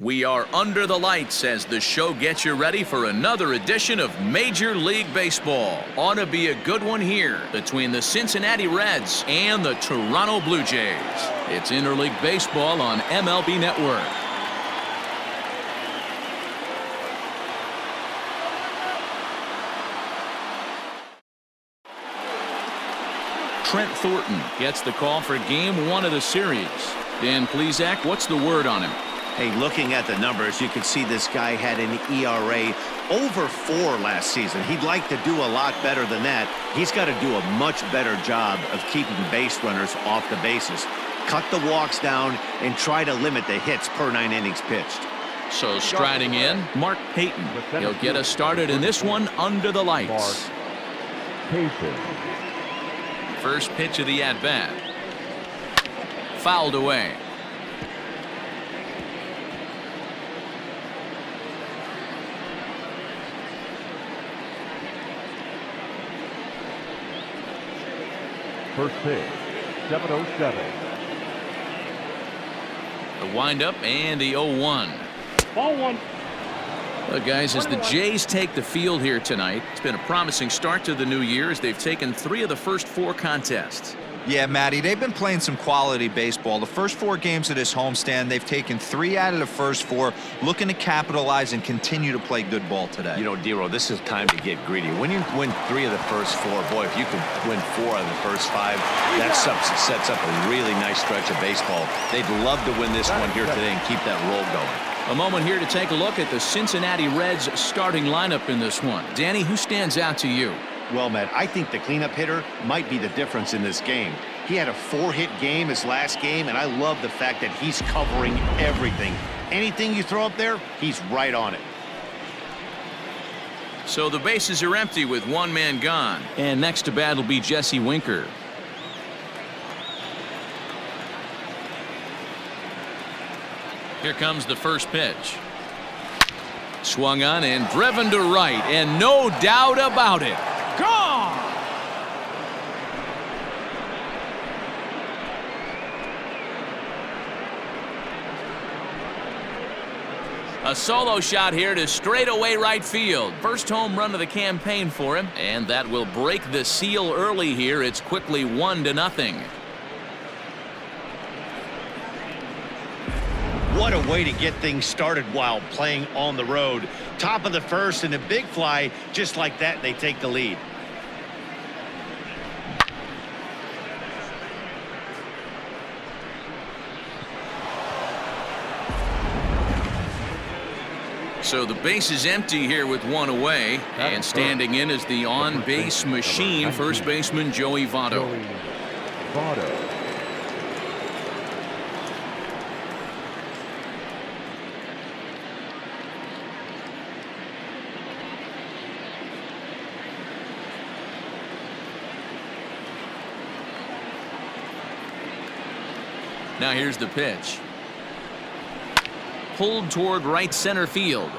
We are under the lights as the show gets you ready for another edition of Major League Baseball. Ought to be a good one here between the Cincinnati Reds and the Toronto Blue Jays. It's Interleague Baseball on MLB Network. Trent Thornton gets the call for Game 1 of the series. Dan Plesac, what's the word on him? Hey, looking at the numbers, you can see this guy had an ERA over 4 last season. He'd like to do a lot better than that. He's got to do a much better job of keeping base runners off the bases. Cut the walks down and try to limit the hits per 9 innings pitched. So striding in, Mark Payton. He'll get us started in this one under the lights. First pitch of the at-bat. Fouled away. First pitch, 7:07. The windup and the 0-1. Ball one. Well, guys, as the Jays take the field here tonight, it's been a promising start to the new year as they've taken 3 of the first 4 contests. Yeah, Matty, they've been playing some quality baseball. The first 4 games of this homestand, they've taken 3 out of the first 4, looking to capitalize and continue to play good ball today. You know, Dero, this is time to get greedy. When you win 3 of the first 4, boy, if you can win 4 of the first 5, that sets up a really nice stretch of baseball. They'd love to win this one here today and keep that roll going. A moment here to take a look at the Cincinnati Reds starting lineup in this one. Danny, who stands out to you? Well, Matt, I think the cleanup hitter might be the difference in this game. He had a 4-hit game his last game, and I love the fact that he's covering everything. Anything you throw up there, he's right on it. So the bases are empty with 1 man gone. And next to bat will be Jesse Winker. Here comes the first pitch. Swung on and driven to right, and no doubt about it. Gone! A solo shot here to straightaway right field. First home run of the campaign for him, and that will break the seal early here. It's quickly 1-0. What a way to get things started while playing on the road. Top of the first and a big fly, just like that, they take the lead. So the base is empty here with 1 away, and standing in is the on-base machine, first baseman Joey VOTTO. Now here's the pitch. Pulled toward right center field.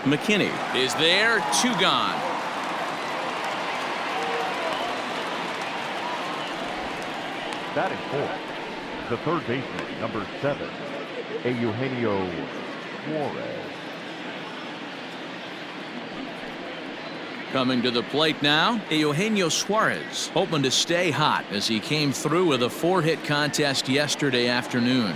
McKinney is there, 2 gone. Batting fourth, the third baseman, number 7, Eugenio Suarez. Coming to the plate now, Eugenio Suarez, hoping to stay hot as he came through with a 4-hit contest yesterday afternoon.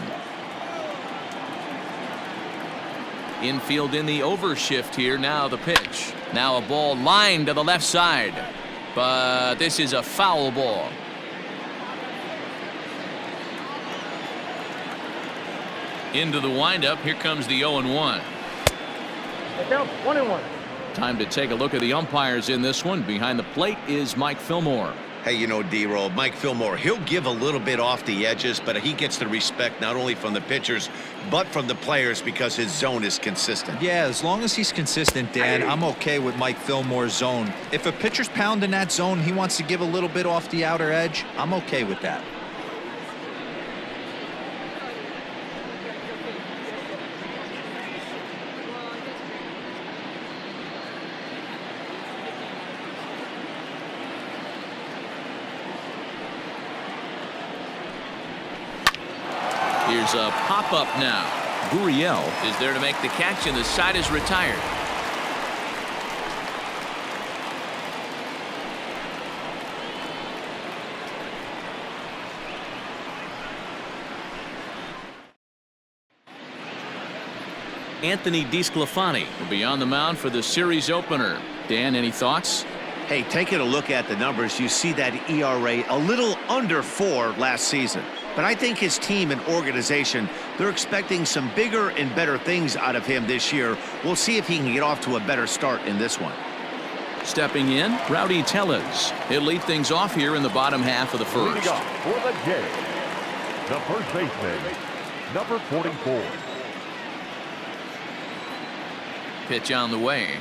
Infield in the overshift here. Now the pitch. Now a ball lined to the left side, but this is a foul ball. Into the windup. Here comes the 0-1. Down 1-1. Time to take a look at the umpires in this one. Behind the plate is Mike Fillmore. Hey, you know, D-Roll, Mike Fillmore, he'll give a little bit off the edges, but he gets the respect not only from the pitchers, but from the players because his zone is consistent. Yeah, as long as he's consistent, Dan, I'm okay with Mike Fillmore's zone. If a pitcher's pounding that zone, he wants to give a little bit off the outer edge, I'm okay with that. Here's a pop-up now. Gurriel Is there to make the catch, and the side is retired. Anthony Desclafani will be on the mound for the series opener. Dan, any thoughts? Hey, taking a look at the numbers, you see that ERA a little under 4 last season. But I think his team and organization, they're expecting some bigger and better things out of him this year. We'll see if he can get off to a better start in this one. Stepping in, Rowdy Tellez. He'll lead things off here in the bottom half of the first. Leading off for the Jays, the first baseman, number 44. Pitch on the way.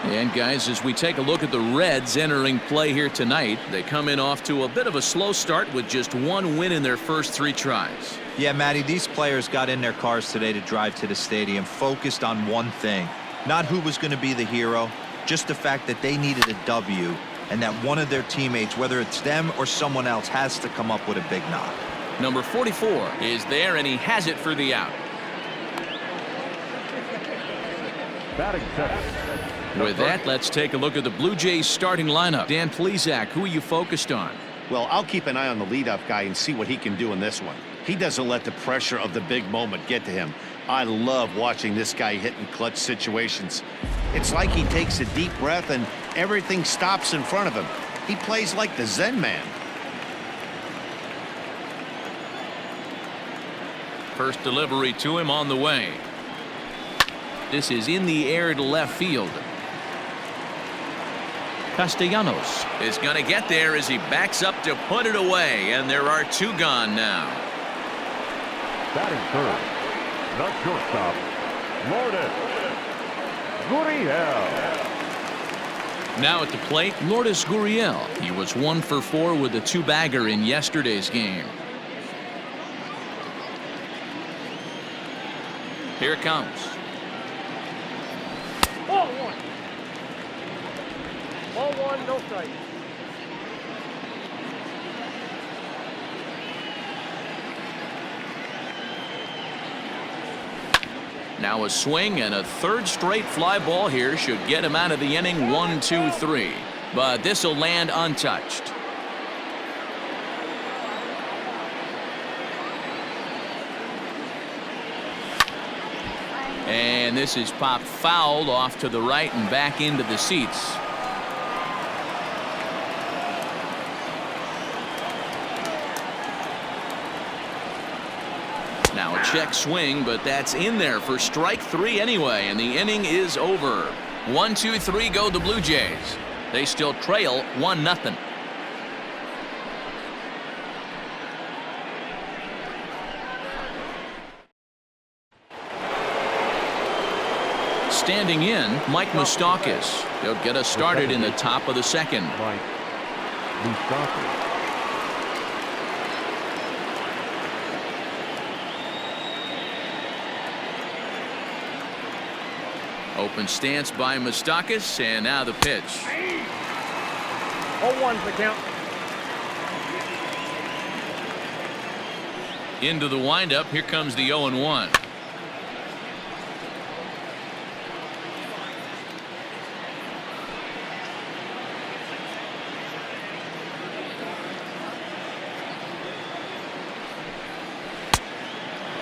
And guys, as we take a look at the Reds entering play here tonight, they come in off to a bit of a slow start with just 1 win in their first 3 tries. Yeah, Matty, these players got in their cars today to drive to the stadium, focused on one thing. Not who was going to be the hero, just the fact that they needed a W, and that one of their teammates, whether it's them or someone else, has to come up with a big knock. Number 44 is there, and he has it for the out. Batting seven. With that, let's take a look at the Blue Jays starting lineup. Dan Plesac, who are you focused on? Well, I'll keep an eye on the leadoff guy and see what he can do in this one. He doesn't let the pressure of the big moment get to him. I love watching this guy hit in clutch situations. It's like he takes a deep breath and everything stops in front of him. He plays like the Zen man. First delivery to him on the way. This is in the air to left field. Castellanos is going to get there as he backs up to put it away, and there are 2 gone now. Batting third, the shortstop, LOURDES. Gurriel. Now at the plate, Lourdes Gurriel. He was 1 for 4 with a 2-bagger in yesterday's game. Here it comes. Ball 1. Ball 1, no strike. Now a swing, and a 3rd straight fly ball here should get him out of the inning. 1-2-3, but this will land untouched. And this is popped foul off to the right and back into the seats. Now a check swing, but that's in there for strike 3 anyway, and the inning is over. 1-2-3 go the Blue Jays. They still trail 1-0. Standing in, Mike Moustakas. He'll get us started in the top of the 2nd. Mike Moustakas. Open stance by Moustakas, and now the pitch. 0-1's the count. Into the windup, here comes the 0-1.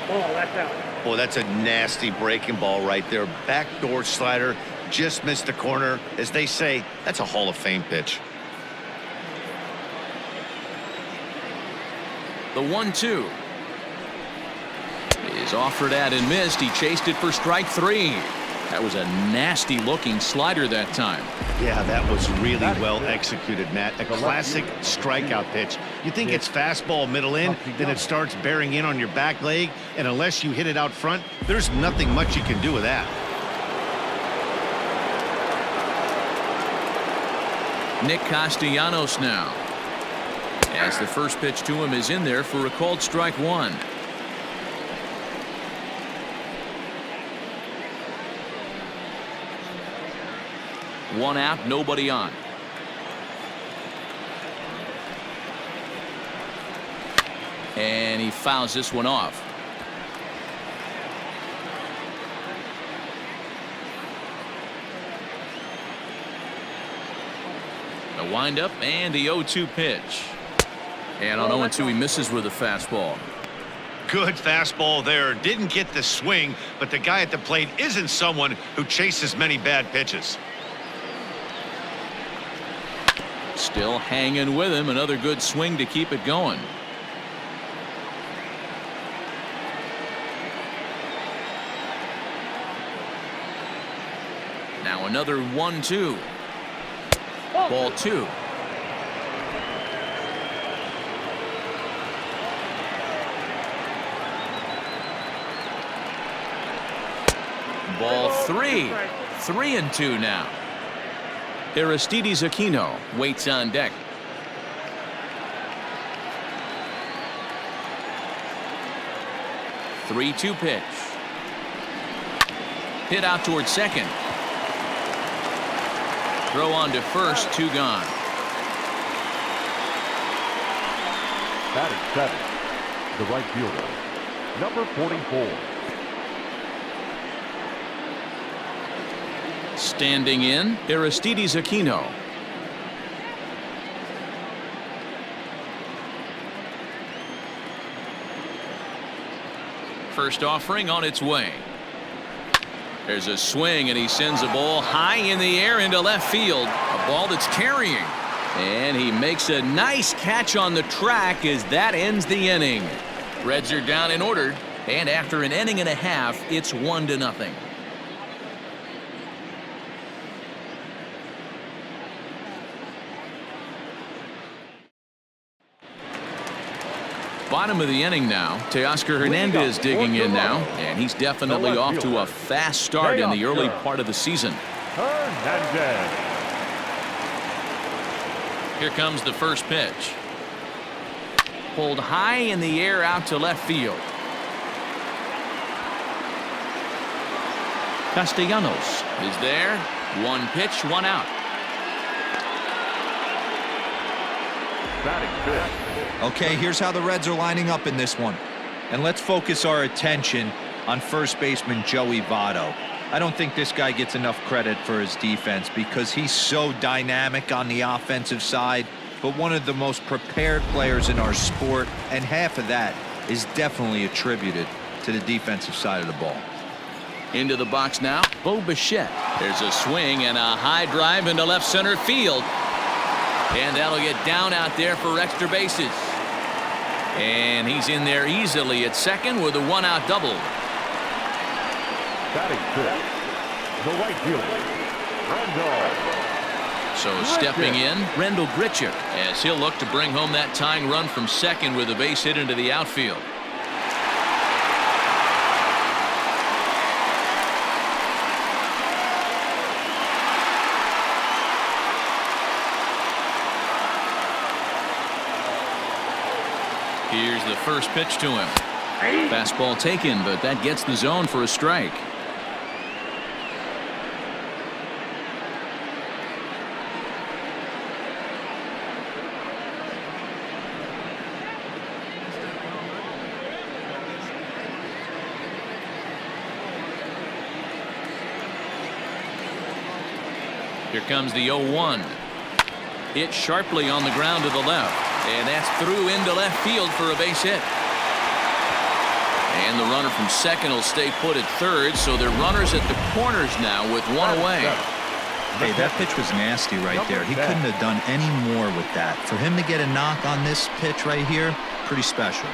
Ball, that's out. Oh, that's a nasty breaking ball right there. Backdoor slider, just missed the corner. As they say, that's a Hall of Fame pitch. The 1-2 is offered at and missed. He chased it for strike 3. That was a nasty looking slider that time. Yeah, that was really well executed, Matt. A classic strikeout pitch. You think it's fastball middle in, then it starts bearing in on your back leg, and unless you hit it out front, there's nothing much you can do with that. Nick Castellanos now, as the first pitch to him is in there for a called strike 1. One out, nobody on. And he fouls this one off. The windup and the 0-2 pitch. And on 0-2 he misses with a fastball. Good fastball there. Didn't get the swing, but the guy at the plate isn't someone who chases many bad pitches. Still hanging with him. Another good swing to keep it going. Now another 1-2. Ball 2. Ball 3. 3-2 now. Aristides Aquino waits on deck. The 3-2 pitch. Hit out towards second. Throw on to first, 2 gone. Batting 7, the right fielder, number 44. Standing in, Aristides Aquino. First offering on its way. There's a swing, and he sends a ball high in the air into left field. A ball that's carrying. And he makes a nice catch on the track as that ends the inning. Reds are down in order, and after an inning and a half, it's 1-0. Bottom of the inning now. Teoscar Hernandez digging in now, and he's definitely off to a fast start in the early part of the season. Hernandez. Here comes the first pitch. Pulled high in the air out to left field. Castellanos is there. 1 pitch, 1 out. Batting 5th. Okay, here's how the Reds are lining up in this one. And let's focus our attention on first baseman Joey Votto. I don't think this guy gets enough credit for his defense because he's so dynamic on the offensive side, but one of the most prepared players in our sport, and half of that is definitely attributed to the defensive side of the ball. Into the box now, Bo Bichette. There's a swing and a high drive into left center field. And that'll get down out there for extra bases. And he's in there easily at second with a 1-out double. Batting 5th, the right fielder, Raisel. So stepping in, Rendell Grichuk, as he'll look to bring home that tying run from second with a base hit into the outfield. Here's the first pitch to him. Fastball taken, but that gets the zone for a strike. Here comes the 0-1. Hit sharply on the ground to the left. And that's through into left field for a base hit. And the runner from second will stay put at third, so they're runners at the corners now with 1 away. Hey, that pitch was nasty right there. He couldn't have done any more with that. For him to get a knock on this pitch right here, pretty special.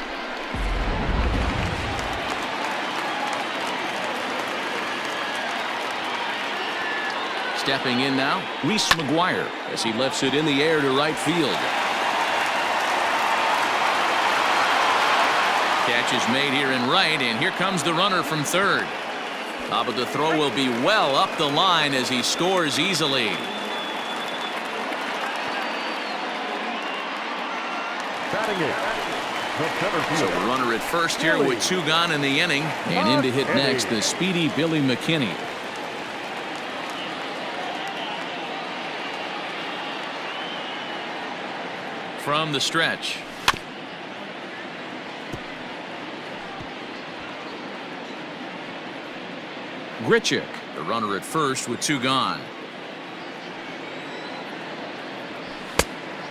Stepping in now, Reese McGuire as he lifts it in the air to right field. Catch is made here in right, and here comes the runner from third. But the throw will be well up the line as he scores easily. Batting 8th, the center So fielder. the runner at first here with 2 gone in the inning, and in to hit next the speedy Billy McKinney. From the stretch. Grichuk, the runner at first with 2 gone.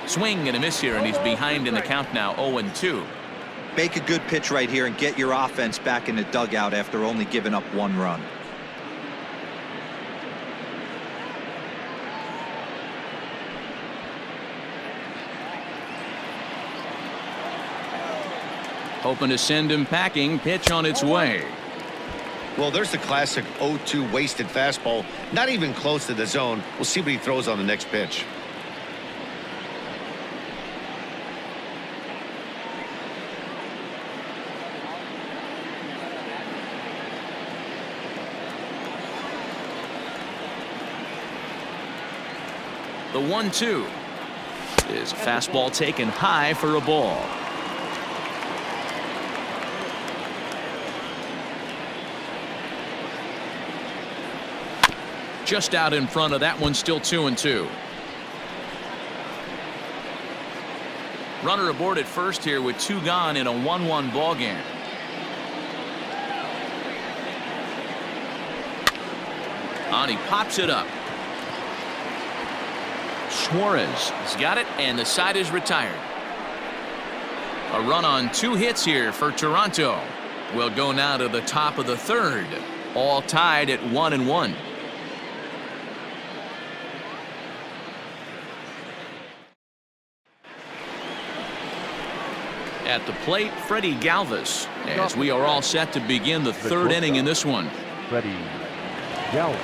Swing and a miss here, and he's behind in the count now, 0-2. Make a good pitch right here and get your offense back in the dugout after only giving up 1 run. Hoping to send him packing. Pitch on its way. Well, there's the classic 0-2 wasted fastball. Not even close to the zone. We'll see what he throws on the next pitch. The 1-2 is a fastball taken high for a ball. Just out in front of that one, still 2-2. Runner aboard at first here with 2 gone in a 1-1 ball game. And he pops it up. Suarez has got it, and the side is retired. A run on 2 hits here for Toronto. We'll go now to the top of the 3rd. All tied at 1-1. At the plate, Freddie Galvis, as we are all set to begin the 3rd inning in this one. Freddie Galvis.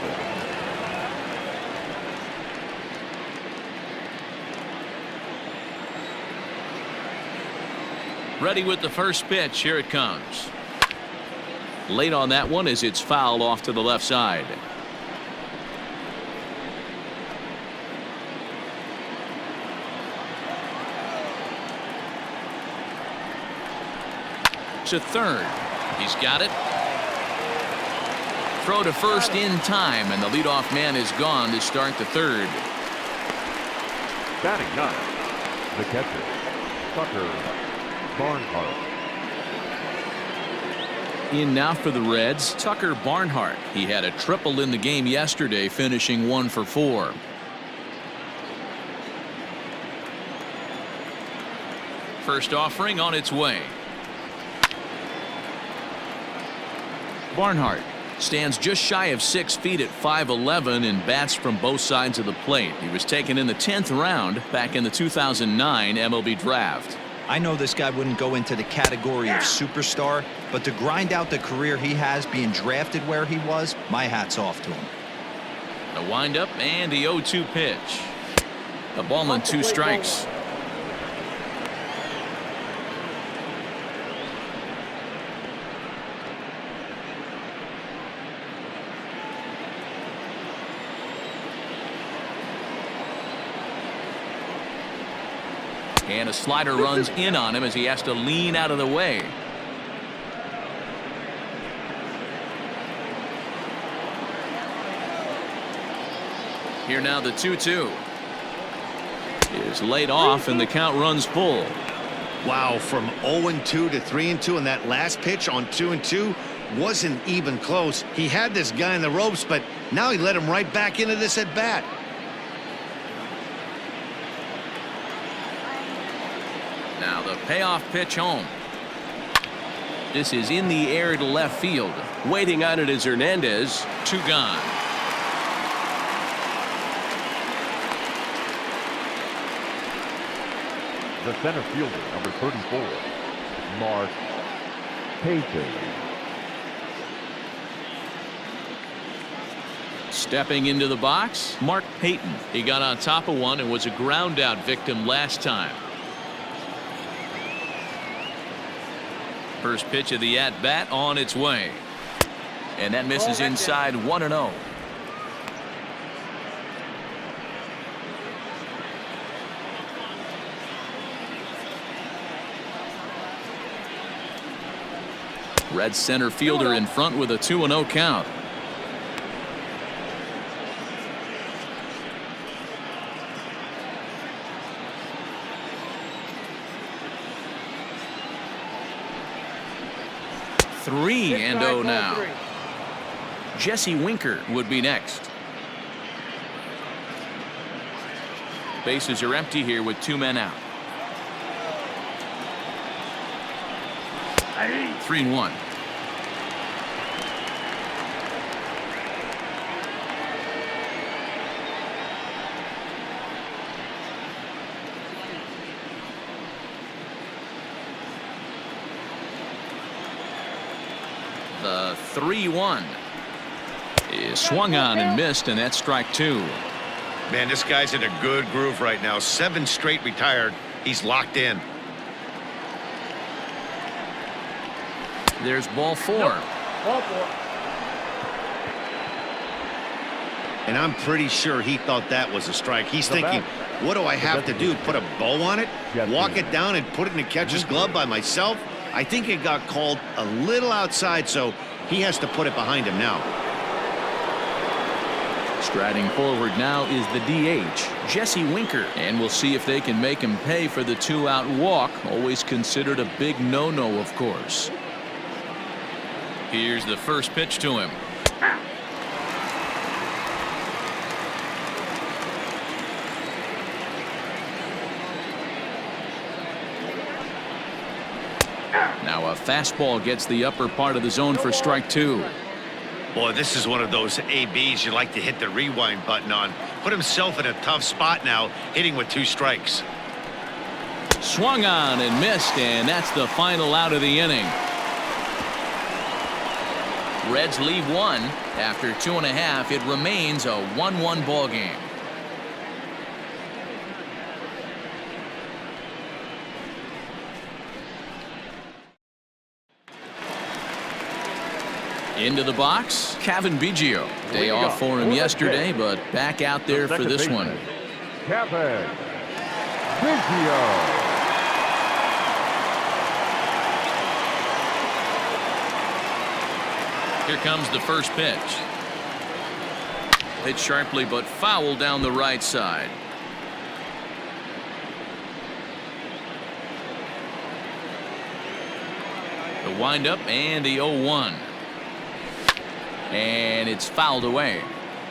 Ready with the first pitch. Here it comes. Late on that one as it's fouled off to the left side. To 3rd. He's got it. Throw to first in time, and the leadoff man is gone to start the 3rd. Batting 9, the catcher, Tucker Barnhart. In now for the Reds, Tucker Barnhart. He had a triple in the game yesterday, finishing 1 for 4. First offering on its way. Barnhart stands just shy of 6 feet at 5'11" and bats from both sides of the plate. He was taken in the 10th round back in the 2009 MLB draft. I know this guy wouldn't go into the category of superstar, but to grind out the career he has being drafted where he was, my hat's off to him. The windup and the 0-2 pitch. A ball and 2 strikes. And a slider runs in on him as he has to lean out of the way. Here now the 2-2 is laid off, and the count runs full. Wow, from 0-2 to 3-2, and that last pitch on 2-2 wasn't even close. He had this guy in the ropes, but now he let him right back into this at bat. Now the payoff pitch home. This is in the air to left field. Waiting on it is Hernandez. 2 gone. The center fielder, number 34, Mark Payton. Stepping into the box, Mark Payton. He got on top of one and was a ground out victim last time. First pitch of the at bat on its way, and that misses inside. 1-0. Red center fielder in front with a 2-0 count. Three and 0 now. Jesse Winker would be next. Bases are empty here with 2 men out. 3-1. The 3-1 is swung on and missed, and that's strike 2. Man, this guy's in a good groove right now. 7 straight retired. He's locked in. There's ball 4. Ball 4. And I'm pretty sure he thought that was a strike. He's thinking, what do I have to do? Put a bow on it? Walk it down and put it in the catcher's glove by myself? I think it got called a little outside, so he has to put it behind him now. Striding forward now is the DH, Jesse Winker, and we'll see if they can make him pay for the 2-out walk. Always considered a big no-no, of course. Here's the first pitch to him. Now a fastball gets the upper part of the zone for strike 2. Boy, this is one of those ABs you like to hit the rewind button on. Put himself in a tough spot now, hitting with 2 strikes. Swung on and missed, and that's the final out of the inning. Reds leave 1. After 2.5, it remains a 1-1 ball game. Into the box, Cavan Biggio. Day off for him yesterday, but back out there for this one. Cavan Biggio. Here comes the first pitch. Hit sharply, but foul down the right side. The windup and the 0-1. And it's fouled away.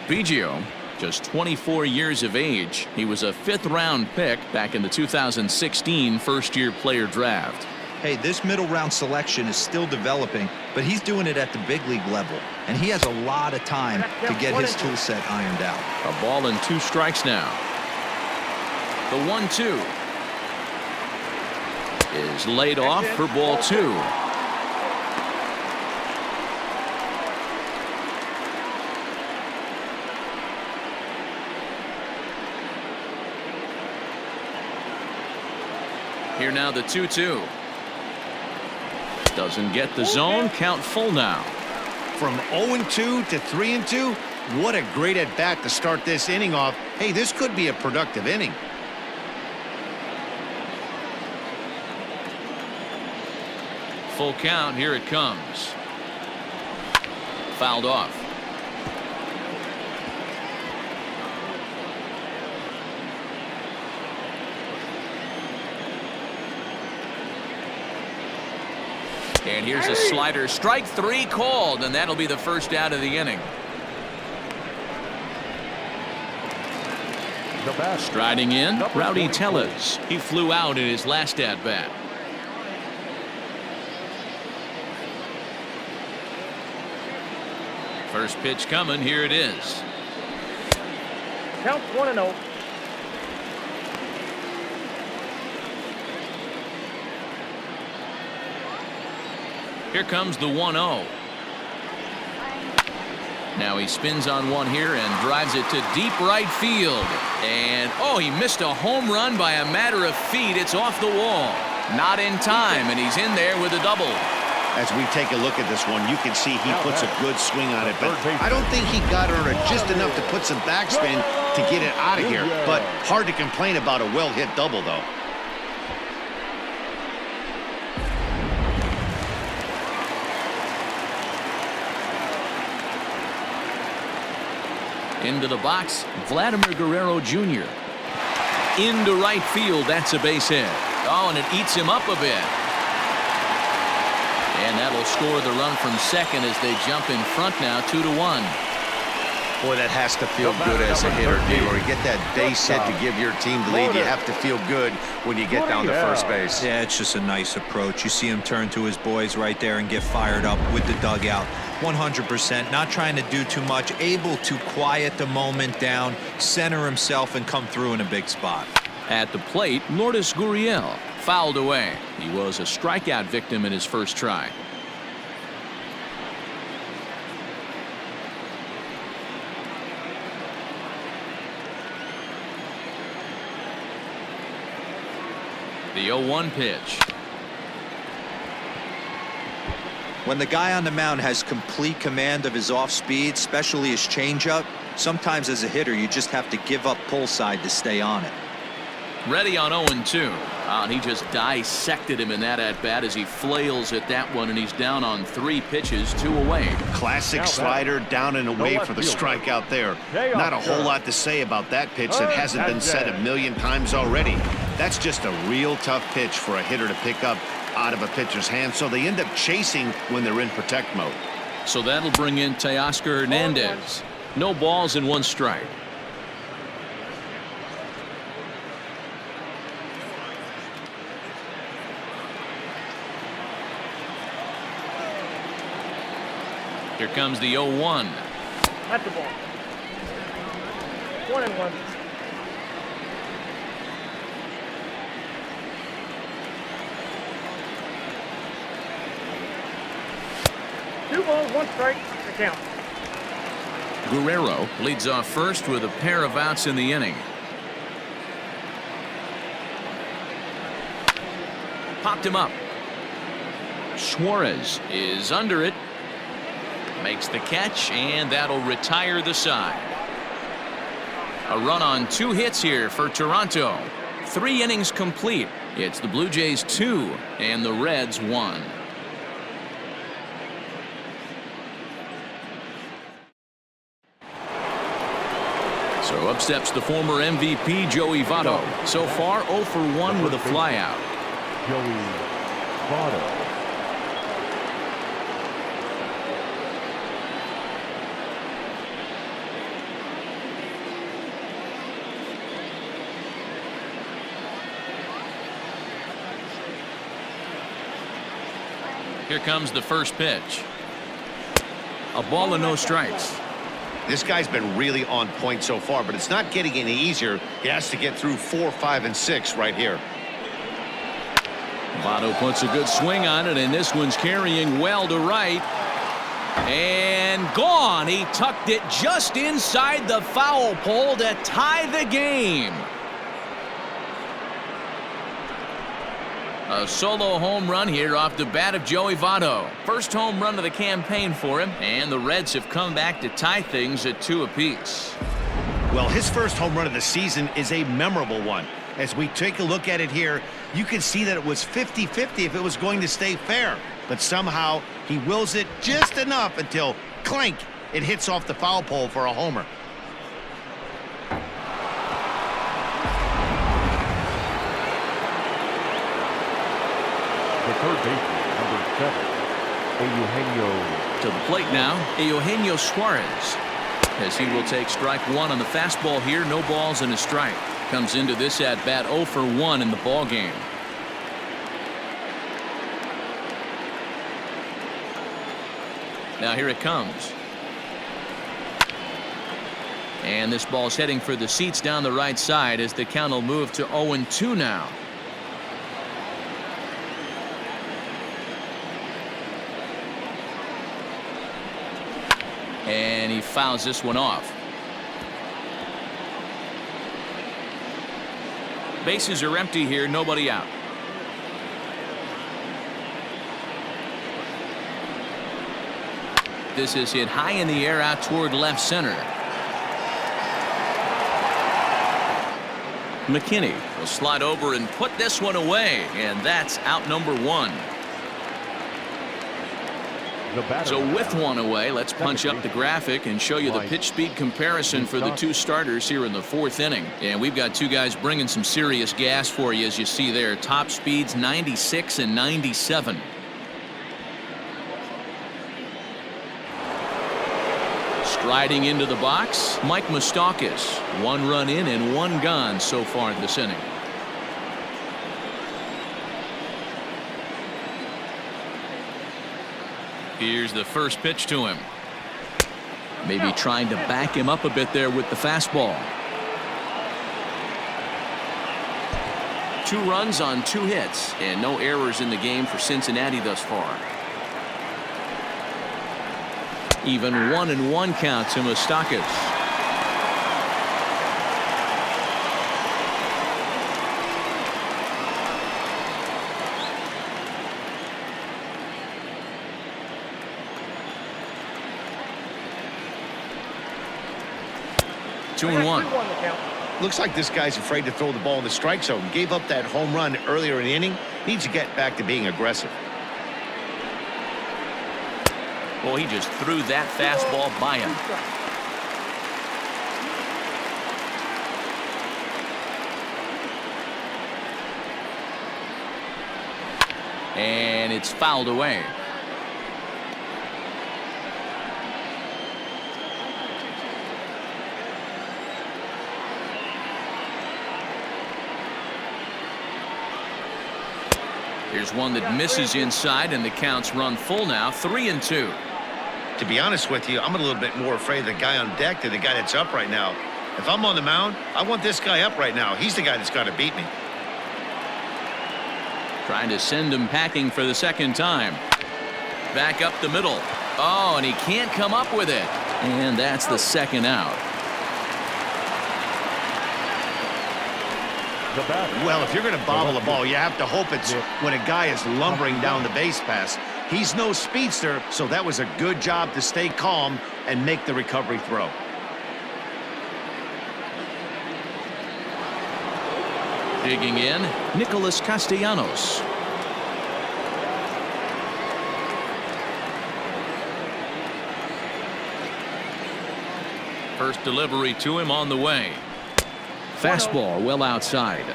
Biggio, just 24 years of age. He was a 5th-round pick back in the 2016 first-year player draft. Hey, this middle-round selection is still developing, but he's doing it at the big league level, and he has a lot of time to get his tool set ironed out. A ball and 2 strikes now. The 1-2 is laid off for ball 2. Here now the 2-2. Doesn't get the zone. Count full now. From 0-2 to 3-2, what a great at-bat to start this inning off. Hey, this could be a productive inning. Full count. Here it comes. Fouled off. And here's a slider. Strike 3 called, and that'll be the first out of the inning. Striding in, Rowdy Tellez. He flew out in his last at-bat. First pitch coming. Here it is. Count 1-0. Here comes the 1-0. Now he spins on one here and drives it to deep right field. And, oh, he missed a home run by a matter of feet. It's off the wall. Not in time, and he's in there with a double. As we take a look at this one, you can see he puts a good swing on it, but I don't think he got her just enough to put some backspin to get it out of here. But hard to complain about a well-hit double, though. Into the box, Vladimir Guerrero Jr. Into right field, that's a base hit. Oh, and it eats him up a bit. And that'll score the run from second as they jump in front now 2-1. Boy, that has to feel good as a hitter, D-Roy. Get that base hit to give your team the lead. You have to feel good when you get down to first base. Yeah, it's just a nice approach. You see him turn to his boys right there and get fired up with the dugout. 100%, not trying to do too much, able to quiet the moment down, center himself, and come through in a big spot. At the plate, Lourdes Gurriel fouled away. He was a strikeout victim in his first try. The 0-1 pitch. When the guy on the mound has complete command of his off speed, especially his changeup, sometimes as a hitter you just have to give up pull side to stay on it. Ready on 0-2. And he just dissected him in that at bat as he flails at that one, and he's down on 3 pitches, 2 away. Classic slider down and away for the strikeout there. Not a whole lot to say about that pitch that hasn't been said a million times already. That's just a real tough pitch for a hitter to pick up out of a pitcher's hand, so they end up chasing when they're in protect mode. So that'll bring in Teoscar Hernandez. No balls and 1 strike. Here comes the 0-1. At the ball. 1-1. Two balls, 1 strike. The count. Guerrero leads off first with a pair of outs in the inning. Popped him up. Suarez is under it. Makes the catch, and that'll retire the side. A run on 2 hits here for Toronto. 3 innings complete. It's the Blue Jays 2 and the Reds 1. So up steps the former MVP Joey Votto. So far 0 for 1 with a flyout. Joey Votto. Here comes the first pitch. A ball and no strikes. This guy's been really on point so far, but it's not getting any easier. He has to get through 4, 5, and 6 right here. Votto puts a good swing on it, and this one's carrying well to right. And gone. He tucked it just inside the foul pole to tie the game. A solo home run here off the bat of Joey Votto. First home run of the campaign for him, and the Reds have come back to tie things at 2 apiece. Well, his first home run of the season is a memorable one. As we take a look at it here, you can see that it was 50-50 if it was going to stay fair. But somehow he wills it just enough until, clank, it hits off the foul pole for a homer. The third baseman, number 7, Eugenio. To the plate now, Eugenio Suarez. As he will take strike 1 on the fastball here, no balls and a strike. Comes into this at bat 0 for 1 in the ball game. Now here it comes. And this ball's heading for the seats down the right side as the count will move to 0-2 now. And he fouls this one off. Bases are empty here, nobody out. This is hit high in the air out toward left center. McKinney will slide over and put this one away, and that's out number 1. So with 1 away, let's punch up the graphic and show you the pitch speed comparison for the 2 starters here in the 4th inning. And we've got 2 guys bringing some serious gas for you, as you see there. Top speeds 96 and 97. Riding into the box, Mike MOUSTAKAS. 1 run in and 1 gone so far this inning. Here's the first pitch to him. Maybe trying to back him up a bit there with the fastball. 2 runs on 2 hits and no errors in the game for Cincinnati thus far. Even 1-1 count to MOUSTAKAS. Two and one. Looks like this guy's afraid to throw the ball in the strike zone. Gave up that home run earlier in the inning. Needs to get back to being aggressive. Well, he just threw that fastball by him. And it's fouled away. Here's one that misses inside, and the count's run full now, 3-2. To be honest with you, I'm a little bit more afraid of the guy on deck than the guy that's up right now. If I'm on the mound, I want this guy up right now. He's the guy that's got to beat me. Trying to send him packing for the second time. Back up the middle. Oh, and he can't come up with it. And that's the second out. Well, if you're going to bobble the ball, you have to hope it's when a guy is lumbering down the base pass. He's no speedster, so that was a good job to stay calm and make the recovery throw. Digging in, Nicholas Castellanos. First delivery to him on the way. Fastball well outside.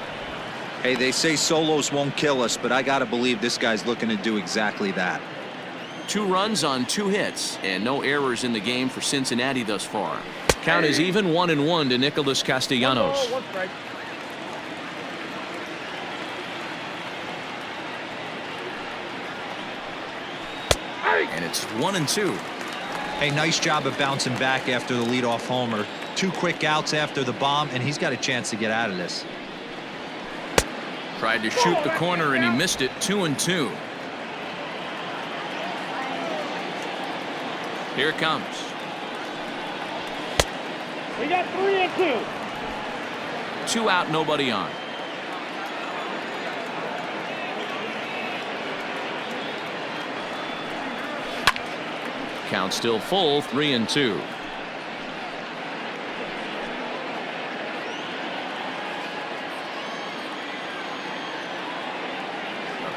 Hey, they say solos won't kill us, but I got to believe this guy's looking to do exactly that. 2 runs on 2 hits and no errors in the game for Cincinnati thus far. Count is even 1-1 to Nicholas Castellanos. 1 strike. And it's 1-2. Hey, nice job of bouncing back after the leadoff homer. 2 quick outs after the bomb, and he's got a chance to get out of this. Tried to shoot the corner and he missed it. 2-2. Here it comes. We got 3-2. 2 out, nobody on. Count still full, 3-2.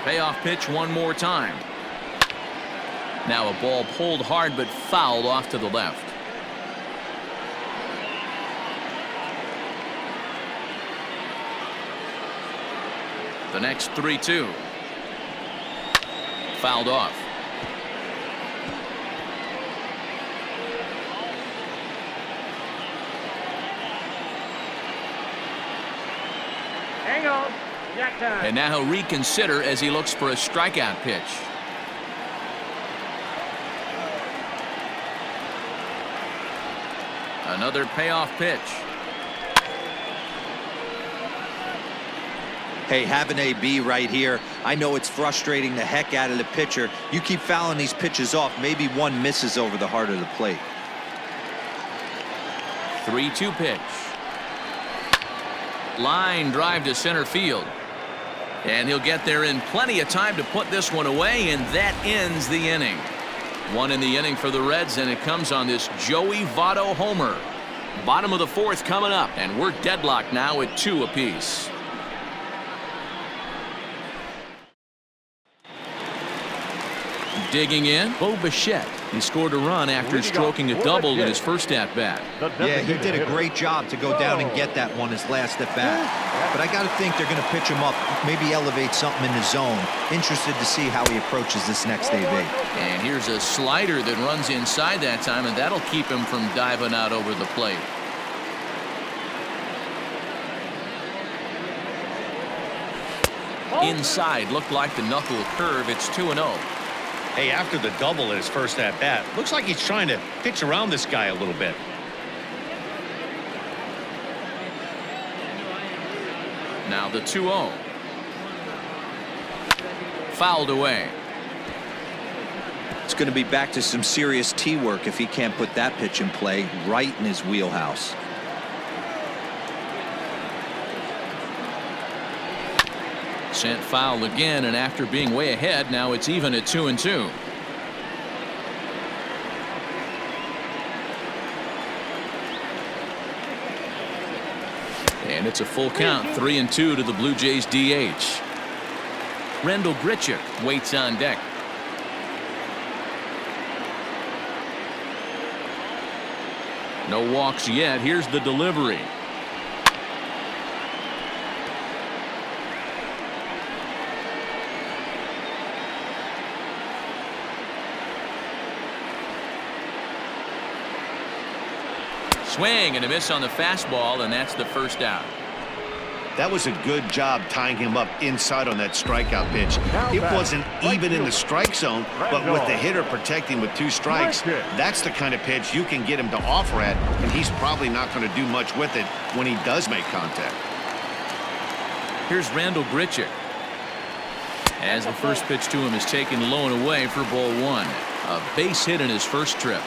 Payoff pitch one more time. Now a ball pulled hard but fouled off to the left. The next 3-2. Fouled off. Hang on. Jack time. And now he'll reconsider as he looks for a strikeout pitch. Another payoff pitch. Hey, have an AB right here. I know it's frustrating the heck out of the pitcher. You keep fouling these pitches off, maybe one misses over the heart of the plate. 3-2 pitch. Line drive to center field. And he'll get there in plenty of time to put this one away, and that ends the inning. 1 in the inning for the Reds, and it comes on this Joey VOTTO homer. Bottom of the 4th coming up, and we're deadlocked now at 2 apiece. Digging in, Bo Bichette. He scored a run after stroking a double in his first at-bat. Yeah, he did a great job to go down and get that one his last at-bat. But I got to think they're going to pitch him up, maybe elevate something in the zone. Interested to see how he approaches this next AB. And here's a slider that runs inside that time, and that'll keep him from diving out over the plate. Inside, looked like the knuckle curve. It's 2-0. Hey, after the double in his first at-bat, looks like he's trying to pitch around this guy a little bit. Now the 2-0. Fouled away. It's going to be back to some serious tee work if he can't put that pitch in play right in his wheelhouse. Sent foul again, and after being way ahead, now it's even at 2-2. And it's a full count, 3-2 to the Blue Jays DH. Raisel waits on deck. No walks yet. Here's the delivery. Swing and a miss on the fastball, and that's the first out. That was a good job tying him up inside on that strikeout pitch. It wasn't even in the strike zone, but with the hitter protecting with 2 strikes, that's the kind of pitch you can get him to offer at, and he's probably not going to do much with it when he does make contact. Here's Raisel as the first pitch to him is taken low and away for ball 1. A base hit in his first trip.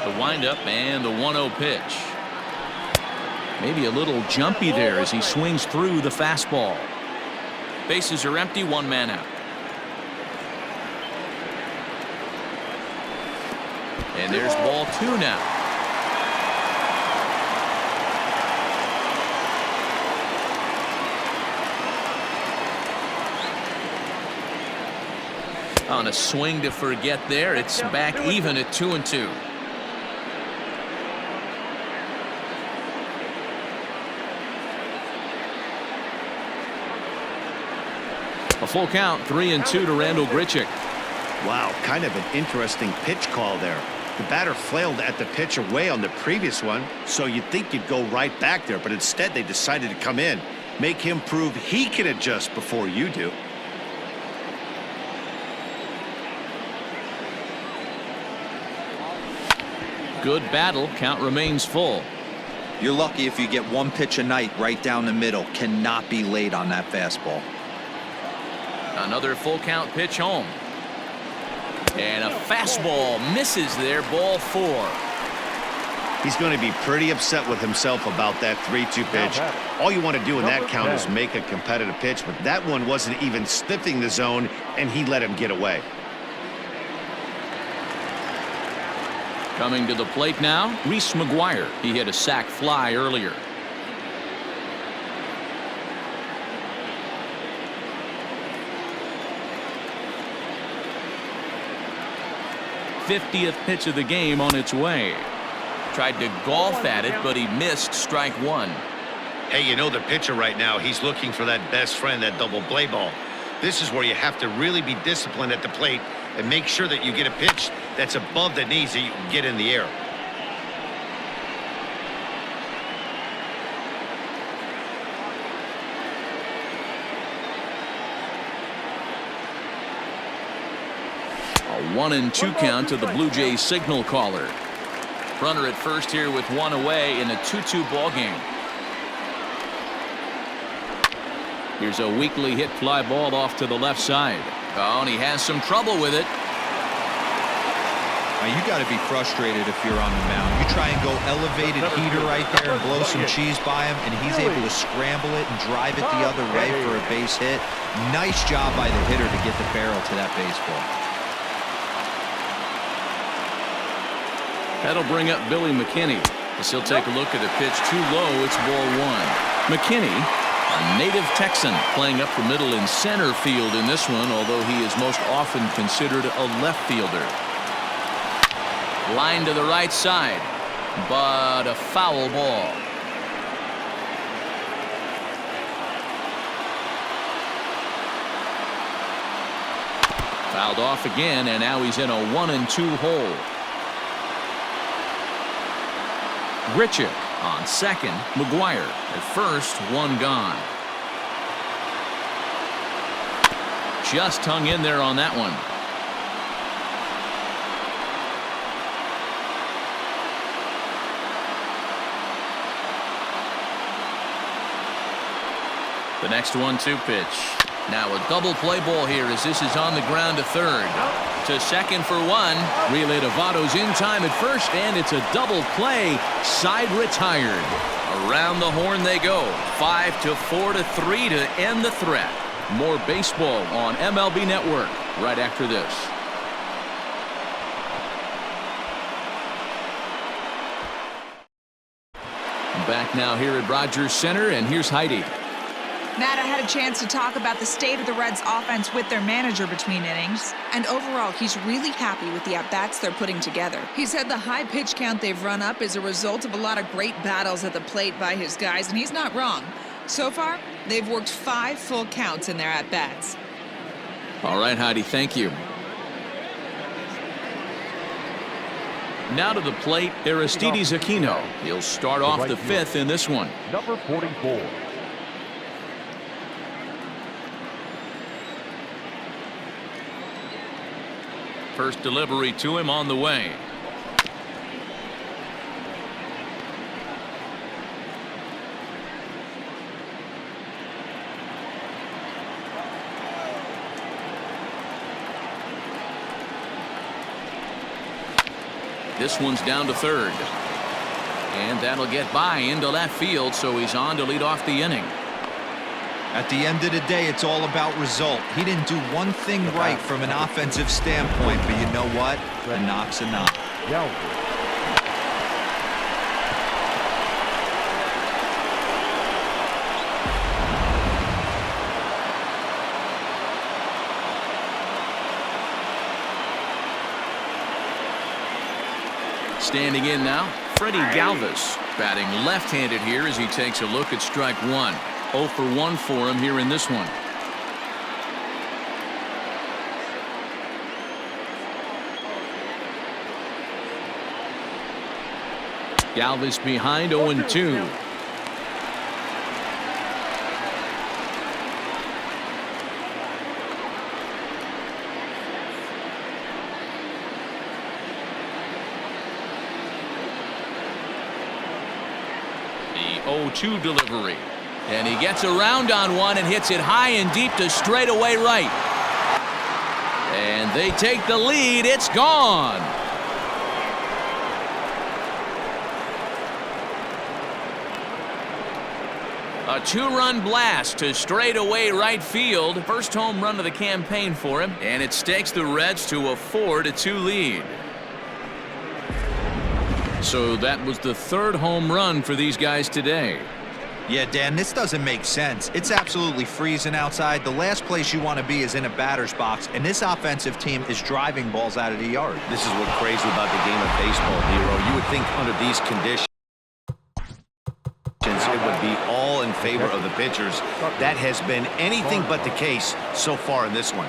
The windup and the 1-0 pitch. Maybe a little jumpy there as he swings through the fastball. Bases are empty, 1 man out. And there's ball 2 now. On a swing to forget there, it's back even at 2-2. A full count, 3-2 to Raisel. Wow, kind of an interesting pitch call there. The batter flailed at the pitch away on the previous one, so you'd think you'd go right back there, but instead they decided to come in, make him prove he can adjust before you do. Good battle, count remains full. You're lucky if you get 1 pitch a night right down the middle. Cannot be late on that fastball. Another full count pitch home. And a fastball misses there, ball 4. He's going to be pretty upset with himself about that 3-2 pitch. All you want to do in that count is make a competitive pitch, but that one wasn't even sniffing the zone, and he let him get away. Coming to the plate now, Reese McGuire. He hit a sac fly earlier. '50th pitch of the game on its way. Tried to golf at it, but he missed strike 1. Hey, you know the pitcher right now, he's looking for that best friend, that double play ball. This is where you have to really be disciplined at the plate and make sure that you get a pitch that's above the knees that you can get in the air. A 1-2 count to the Blue Jays signal caller. Runner at first here with 1 away in a 2-2 ball game. Here's a weakly hit fly ball off to the left side. Oh, and he has some trouble with it. Now you got to be frustrated if you're on the mound. You try and go elevated heater right there and blow some cheese by him, and he's able to scramble it and drive it the other way for a base hit. Nice job by the hitter to get the barrel to that baseball. That'll bring up Billy McKinney as he'll take a look at a pitch too low. It's ball 1. McKinney A native Texan playing up the middle in center field in this one, although he is most often considered a left fielder. Line to the right side, but a foul ball. Fouled off again, and now he's in a 1-2 hole. Grichuk on second. McGuire at first, one gone. Just hung in there on that one. The next 1-2 pitch. Now a double play ball here as this is on the ground to third. To second for one. Relay to VOTTO's in time at first, and it's a double play. Side retired. Around the horn they go. 5-4-3 to end the threat. More baseball on MLB Network right after this. Back now here at Rogers Center, and here's Heidi. Matt, I had a chance to talk about the state of the Reds offense with their manager between innings, and overall he's really happy with the at-bats they're putting together. He said the high pitch count they've run up is a result of a lot of great battles at the plate by his guys, and he's not wrong. So far, they've worked 5 full counts in their at-bats. All right, Heidi, thank you. Now to the plate, Aristides Aquino. He'll start off the 5th in this one. Number 44. First delivery to him on the way. This one's down to third. And that'll get by into left field, so he's on to lead off the inning. At the end of the day, it's all about result. He didn't do one thing right from an offensive standpoint, but you know what? A knock's a knock. Standing in now, Freddie Galvis, batting left-handed here as he takes a look at strike one. 0 for 1 for him here in this one. Galvis behind 0-2. The 0-2 delivery. And he gets around on one and hits it high and deep to straightaway right. And they take the lead. It's gone. A 2-run blast to straightaway right field. First home run of the campaign for him. And it stakes the Reds to a 4-2 lead. So that was the 3rd home run for these guys today. Yeah, Dan, this doesn't make sense. It's absolutely freezing outside. The last place you want to be is in a batter's box, and this offensive team is driving balls out of the yard. This is what's crazy about the game of baseball, Hero. You would think under these conditions it would be all in favor of the pitchers. That has been anything but the case so far in this one.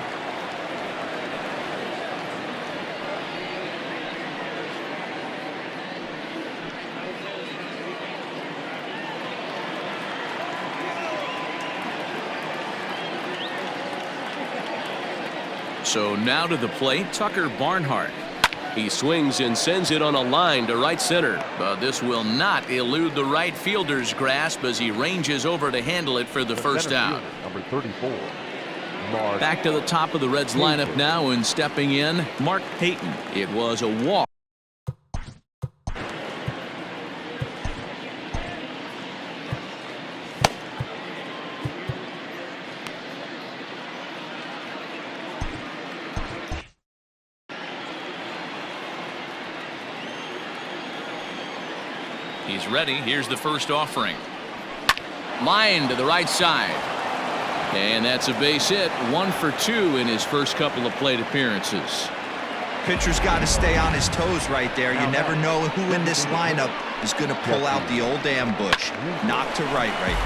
So now to the plate, Tucker Barnhart. He swings and sends it on a line to right center. But this will not elude the right fielder's grasp as he ranges over to handle it for the first out. Number 34. Back to the top of the Reds lineup now, and stepping in, Mark Payton. It was a walk. He's ready. Here's the first offering. Line to the right side. And that's a base hit. 1 for 2 in his first couple of plate appearances. Pitcher's got to stay on his toes right there. You never know who in this lineup is going to pull out the old ambush. Knock to right there.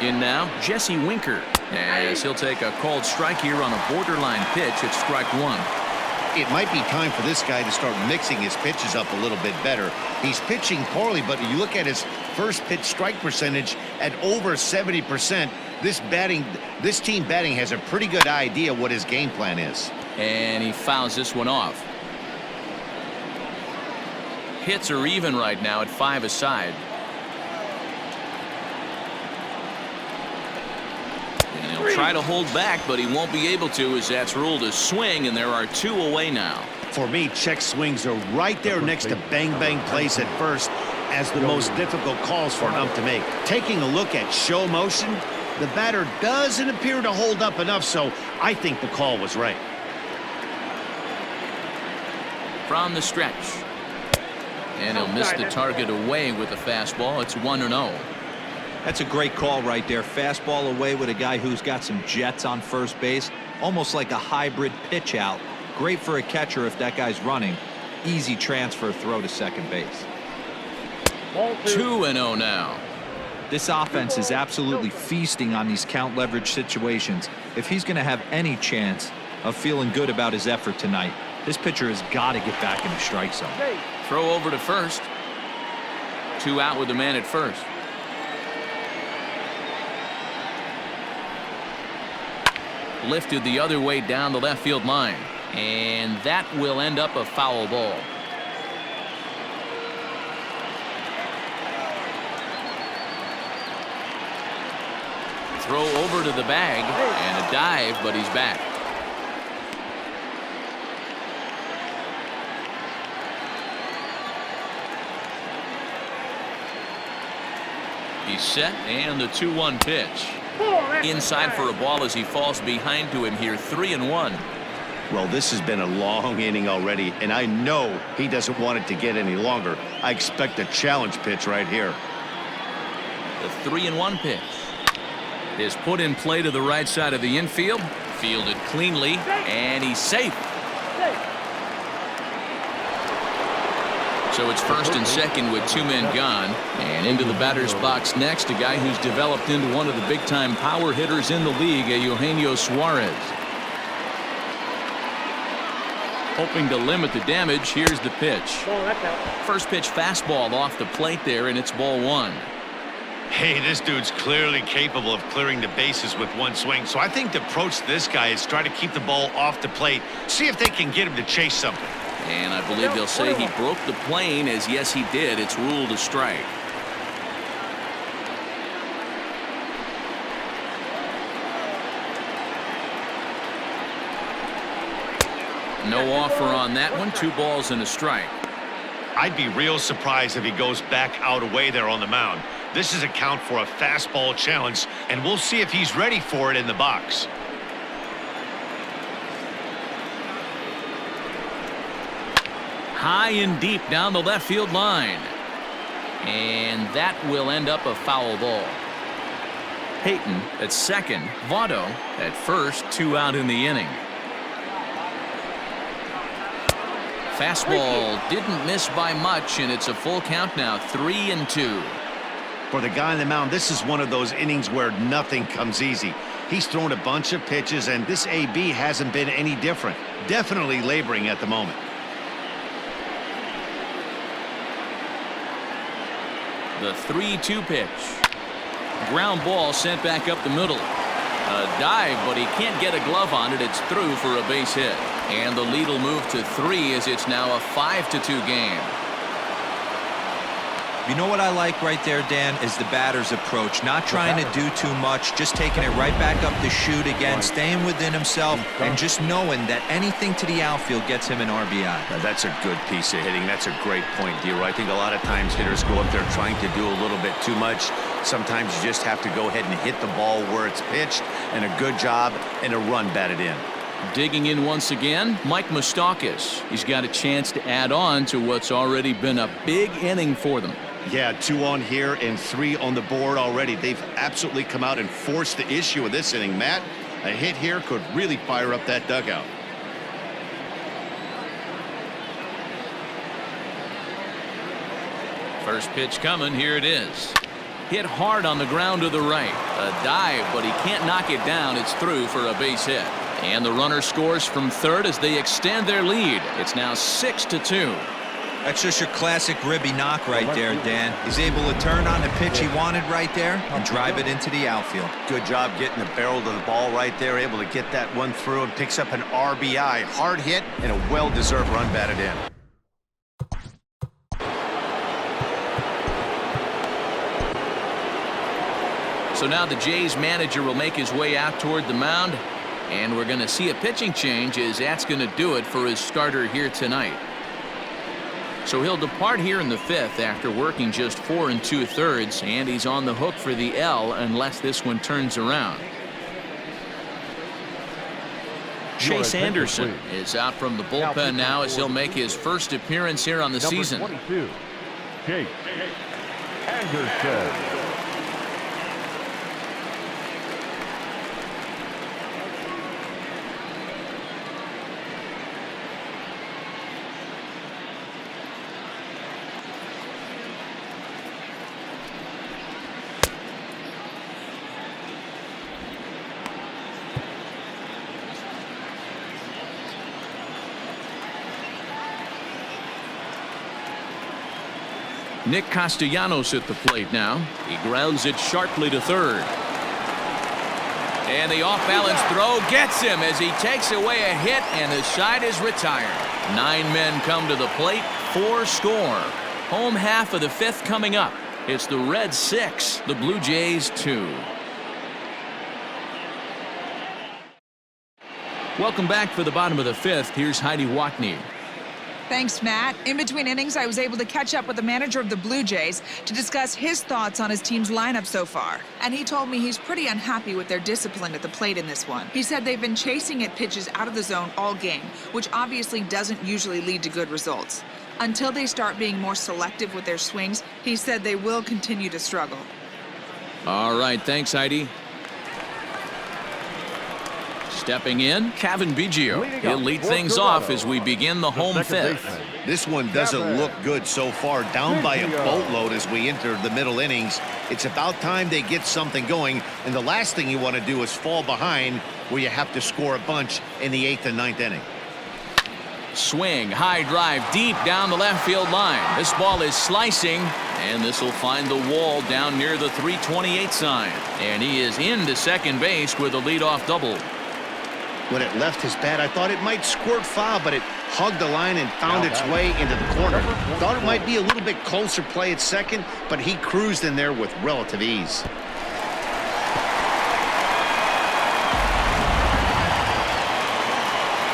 In now, Jesse Winker, as he'll take a called strike here on a borderline pitch at strike 1. It might be time for this guy to start mixing his pitches up a little bit better. He's pitching poorly, but you look at his first pitch strike percentage at over 70%. This team batting has a pretty good idea what his game plan is. And he fouls this one off. Hits are even right now at 5 aside. And he'll try to hold back, but he won't be able to, as that's ruled a swing, and there are 2 away now. For me, check swings are right there next to bang-bang plays at first as the most difficult calls for an ump to make. Taking a look at show motion, the batter doesn't appear to hold up enough, so I think the call was right. From the stretch. And he'll miss the target away with a fastball. It's 1-0. That's a great call right there. Fastball away with a guy who's got some jets on first base. Almost like a hybrid pitch out. Great for a catcher if that guy's running. Easy transfer throw to second base. 2-0 now. This offense is absolutely feasting on these count leverage situations. If he's going to have any chance of feeling good about his effort tonight, this pitcher has got to get back in the strike zone. Throw over to first. 2 out with the man at first. Lifted the other way down the left field line, and that will end up a foul ball. Throw over to the bag and a dive, but he's back. He's set, and the 2-1 pitch. Inside for a ball as he falls behind to him here. 3-1. Well, this has been a long inning already, and I know he doesn't want it to get any longer. I expect a challenge pitch right here. The 3-1 pitch is put in play to the right side of the infield. Fielded cleanly, and he's safe. So it's first and second with 2 men gone. And into the batter's box next, a guy who's developed into one of the big-time power hitters in the league, Eugenio Suarez. Hoping to limit the damage, here's the pitch. First pitch fastball off the plate there, and it's ball 1. Hey, this dude's clearly capable of clearing the bases with one swing. So I think the approach to this guy is try to keep the ball off the plate. See if they can get him to chase something. And I believe they'll say he broke the plane, as yes, he did. It's ruled a strike. No offer on that one. 2 balls and a strike. I'd be real surprised if he goes back out away there on the mound. This is a count for a fastball challenge, and we'll see if he's ready for it in the box. High and deep down the left field line. And that will end up a foul ball. Payton at second. VOTTO at first. 2 out in the inning. Fastball didn't miss by much, and it's a full count now. 3-2. For the guy on the mound, this is one of those innings where nothing comes easy. He's thrown a bunch of pitches, and this AB hasn't been any different. Definitely laboring at the moment. The 3-2 pitch. Ground ball sent back up the middle. A dive, but he can't get a glove on it. It's through for a base hit. And the lead will move to 3 as it's now a 5-2 game. You know what I like right there, Dan, is the batter's approach. Not trying to do too much, just taking it right back up the chute again, staying within himself, and just knowing that anything to the outfield gets him an RBI. Now, that's a good piece of hitting. That's a great point, D-Roy. I think a lot of times hitters go up there trying to do a little bit too much. Sometimes you just have to go ahead and hit the ball where it's pitched, and a good job and a run batted in. Digging in once again, Mike MOUSTAKAS. He's got a chance to add on to what's already been a big inning for them. Yeah, 2 on here and 3 on the board already. They've absolutely come out and forced the issue of this inning. Matt, a hit here could really fire up that dugout. First pitch coming. Here it is. Hit hard on the ground to the right. A dive, but he can't knock it down. It's through for a base hit. And the runner scores from third as they extend their lead. It's now 6-2. That's just your classic ribby knock right there, Dan. He's able to turn on the pitch he wanted right there and drive it into the outfield. Good job getting the barrel to the ball right there, able to get that one through, and picks up an RBI. Hard hit and a well-deserved run batted in. So now the Jays manager will make his way out toward the mound, and we're going to see a pitching change as that's going to do it for his starter here tonight. So he'll depart here in the 5th after working just 4 2/3, and he's on the hook for the L unless this one turns around. Chase Anderson is out from the bullpen now as he'll make his first appearance here on the season. 22, Chase Anderson. Nick Castellanos at the plate now. He grounds it sharply to third. And the off-balance throw gets him as he takes away a hit, and the side is retired. 9 men come to the plate, 4 score. Home half of the 5th coming up. It's the Reds 6, the Blue Jays 2. Welcome back for the bottom of the 5th. Here's Heidi Watney. Thanks, Matt. In between innings, I was able to catch up with the manager of the Blue Jays to discuss his thoughts on his team's lineup so far. And he told me he's pretty unhappy with their discipline at the plate in this one. He said they've been chasing at pitches out of the zone all game, which obviously doesn't usually lead to good results. Until they start being more selective with their swings, he said they will continue to struggle. All right, thanks, Heidi. Stepping in, Kevin Biggio. He'll lead things off as we begin the home 5th. This one doesn't look good so far. Down by a boatload as we enter the middle innings. It's about time they get something going, and the last thing you want to do is fall behind where you have to score a bunch in the 8th and 9th inning. Swing, high drive, deep down the left field line. This ball is slicing, and this will find the wall down near the 328 sign. And he is into second base with a leadoff double. When it left his bat, I thought it might squirt foul, but it hugged the line and found its way into the corner. Thought it might be a little bit closer play at second, but he cruised in there with relative ease.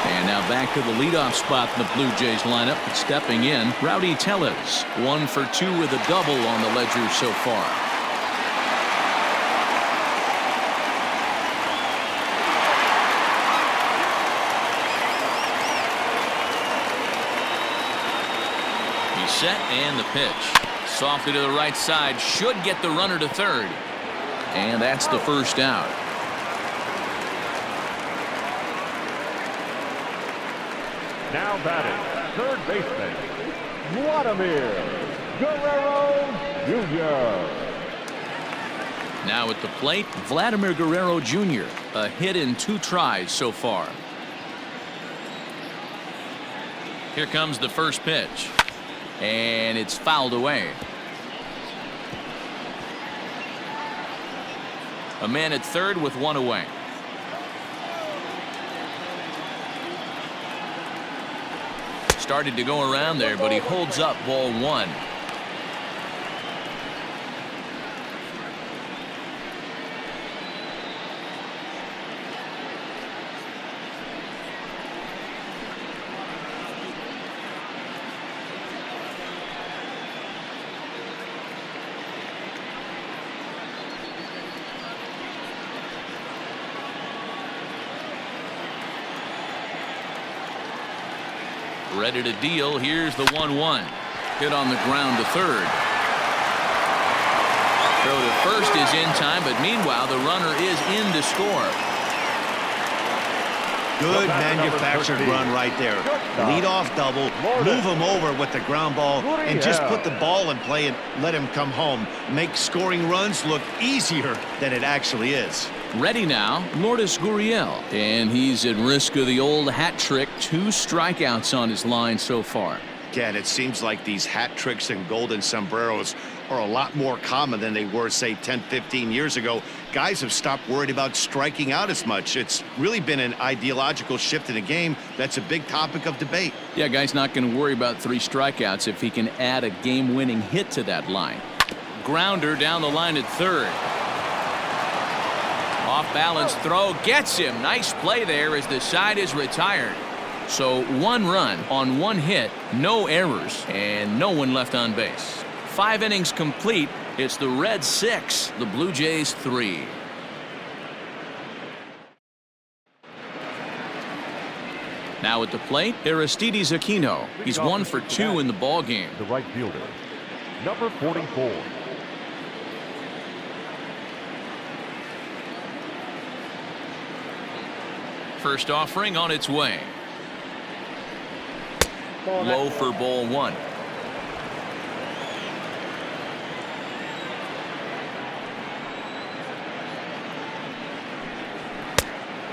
And now back to the leadoff spot in the Blue Jays lineup. Stepping in, Rowdy Tellez. 1 for 2 with a double on the ledger so far. Set and the pitch. Softly to the right side. Should get the runner to third. And that's the first out. Now batting, third baseman, Vladimir Guerrero Jr. Now at the plate, Vladimir Guerrero Jr. A hit in 2 tries so far. Here comes the first pitch. And it's fouled away. A man at third with 1 away. Started to go around there, but he holds up ball 1. Ready to deal. Here's the 1-1. Hit on the ground to third. Throw to first is in time, but meanwhile the runner is in to score. Good manufactured run right there. Lead off double, move him over with the ground ball, and just put the ball in play and let him come home. Make scoring runs look easier than it actually is. Ready now, Lourdes Gurriel, and he's at risk of the old hat trick. 2 strikeouts on his line so far. Again, it seems like these hat tricks and golden sombreros are a lot more common than they were, say, 10, 15 years ago. Guys have stopped worried about striking out as much. It's really been an ideological shift in the game. That's a big topic of debate. Yeah, guy's not going to worry about 3 strikeouts if he can add a game-winning hit to that line. Grounder down the line at third. Off-balance throw gets him. Nice play there as the side is retired. So 1 run on 1 hit, no errors, and no one left on base. 5 innings complete. It's the Reds 6, the Blue Jays 3. Now at the plate, Aristides Aquino. He's 1 for 2 in the ball game. The right fielder, number 44. First offering on its way. Low for ball 1.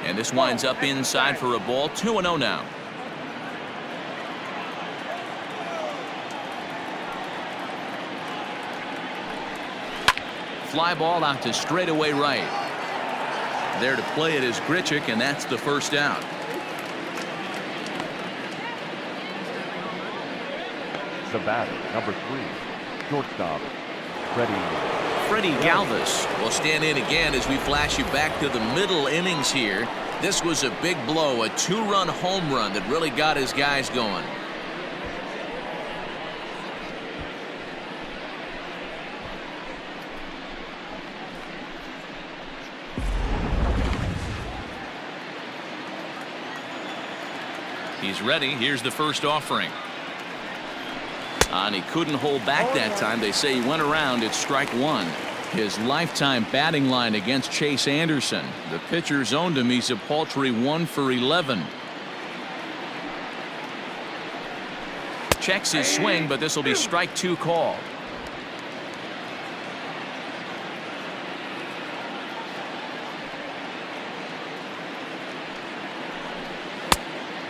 And this winds up inside for a ball. 2-0 now. Fly ball out to straightaway right. There to play it is Grichuk, and that's the first out. The batter, number 3, shortstop, Freddie Galvis will stand in again as we flash you back to the middle innings here. This was a big blow, a 2-run home run that really got his guys going. He's ready. Here's the first offering. And he couldn't hold back that time. They say he went around. It's strike 1. His lifetime batting line against Chase Anderson. The pitcher zoned him. He's a paltry 1 for 11. Checks his swing, but this will be strike 2 called.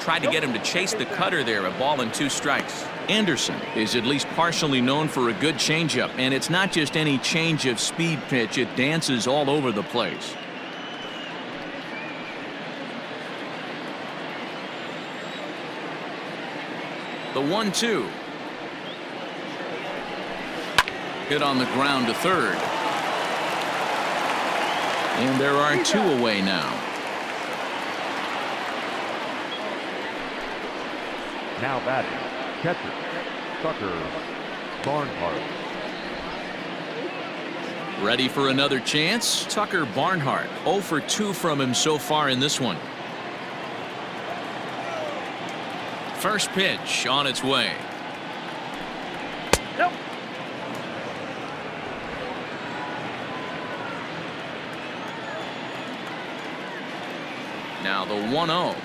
Tried to get him to chase the cutter there. A ball and 2 strikes. Anderson is at least partially known for a good changeup, and it's not just any change of speed pitch. It dances all over the place. The 1-2. Hit on the ground to third. And there are 2 away now. Now batting, catcher, Tucker Barnhart. Ready for another chance? Tucker Barnhart. 0 for 2 from him so far in this one. First pitch on its way. Nope. Now the 1-0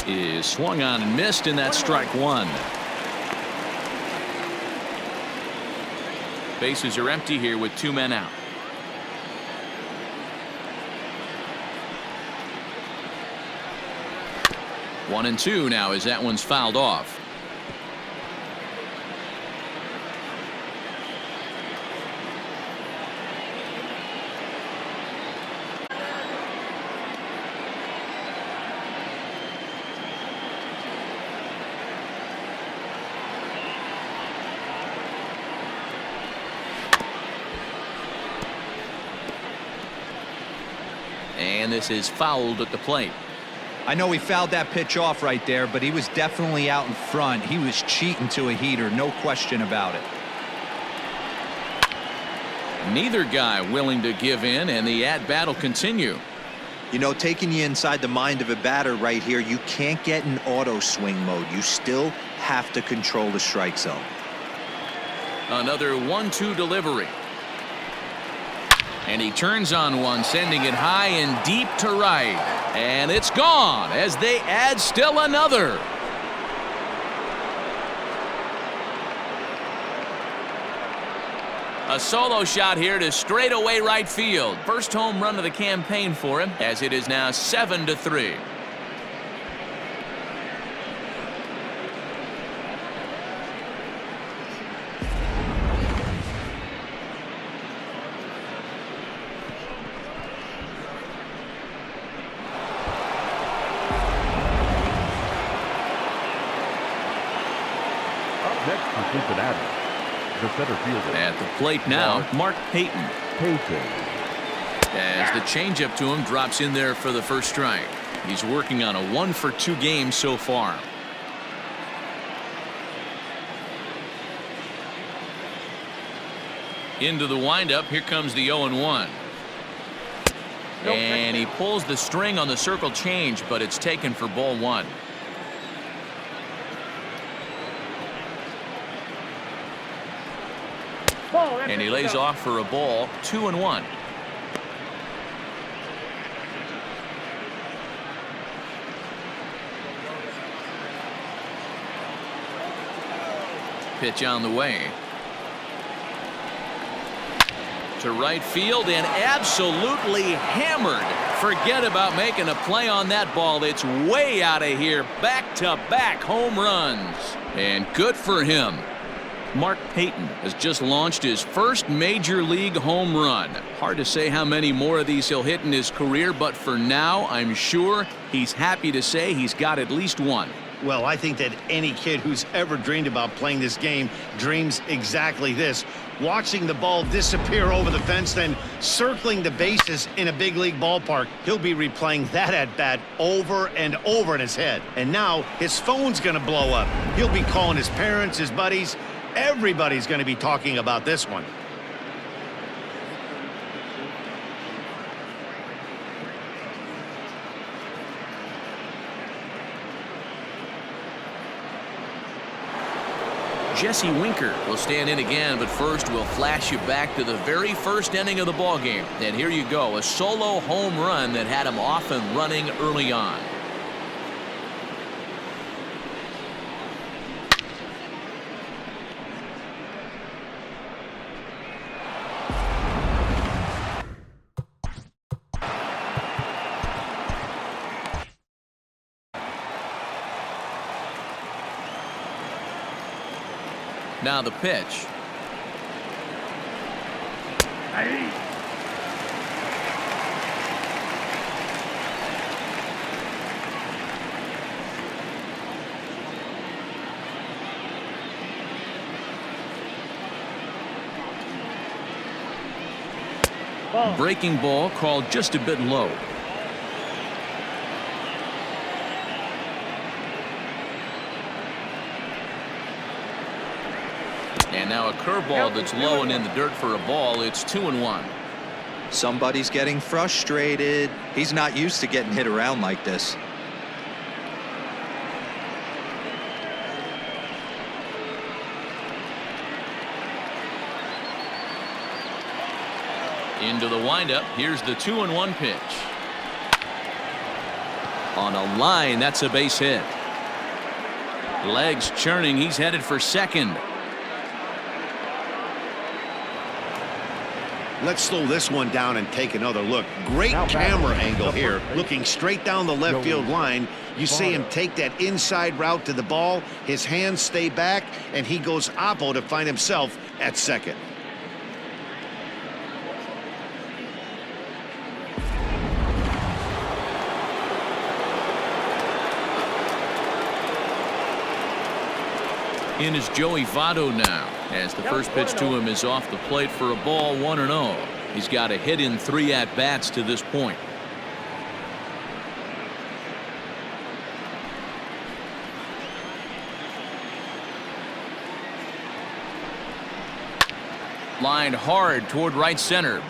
is swung on and missed, and that's strike 1. Bases are empty here with 2 men out. One and 2 now as that one's fouled off. And this is fouled at the plate. I know he fouled that pitch off right there, but he was definitely out in front. He was cheating to a heater, no question about it. Neither guy willing to give in, and the at-bat will continue. You know, taking you inside the mind of a batter right here, you can't get in auto swing mode. You still have to control the strike zone. Another 1-2 delivery. And he turns on one, sending it high and deep to right. And it's gone as they add still another. A solo shot here to straightaway right field. First home run of the campaign for him, as it is now 7-3. Up next for Cincinnati, the center fielder. At the plate now, Mark Payton. As the changeup to him drops in there for the first strike. He's working on a 1-for-2 game so far. Into the windup, here comes the 0-1. And he pulls the string on the circle change, but it's taken for ball 1. And he lays off for a ball, 2-1. Pitch on the way. To right field and absolutely hammered. Forget about making a play on that ball. It's way out of here. Back-to-back home runs. And good for him. Mark Payton has just launched his first major league home run. Hard to say how many more of these he'll hit in his career, but for now, I'm sure he's happy to say he's got at least one. Well, I think that any kid who's ever dreamed about playing this game dreams exactly this. Watching the ball disappear over the fence, then circling the bases in a big league ballpark. He'll be replaying that at-bat over and over in his head. And now his phone's going to blow up. He'll be calling his parents, his buddies. Everybody's going to be talking about this one. Jesse Winker will stand in again, but first we'll flash you back to the very first inning of the ballgame. And here you go, a solo home run that had him off and running early on. Now the pitch. Breaking ball called just a bit low. And now a curveball that's low and in the dirt for a ball. It's 2-1. Somebody's getting frustrated. He's not used to getting hit around like this. Into the windup. Here's the 2-1 pitch. On a line, that's a base hit. Legs churning. He's headed for second. Let's slow this one down and take another look. Great camera angle here, looking straight down the left field line. You see him take that inside route to the ball. His hands stay back, and he goes oppo to find himself at second. In is Joey VOTTO now, as the first pitch to him is off the plate for a ball, 1-0. He's got a hit in 3 at-bats to this point. Lined hard toward right center.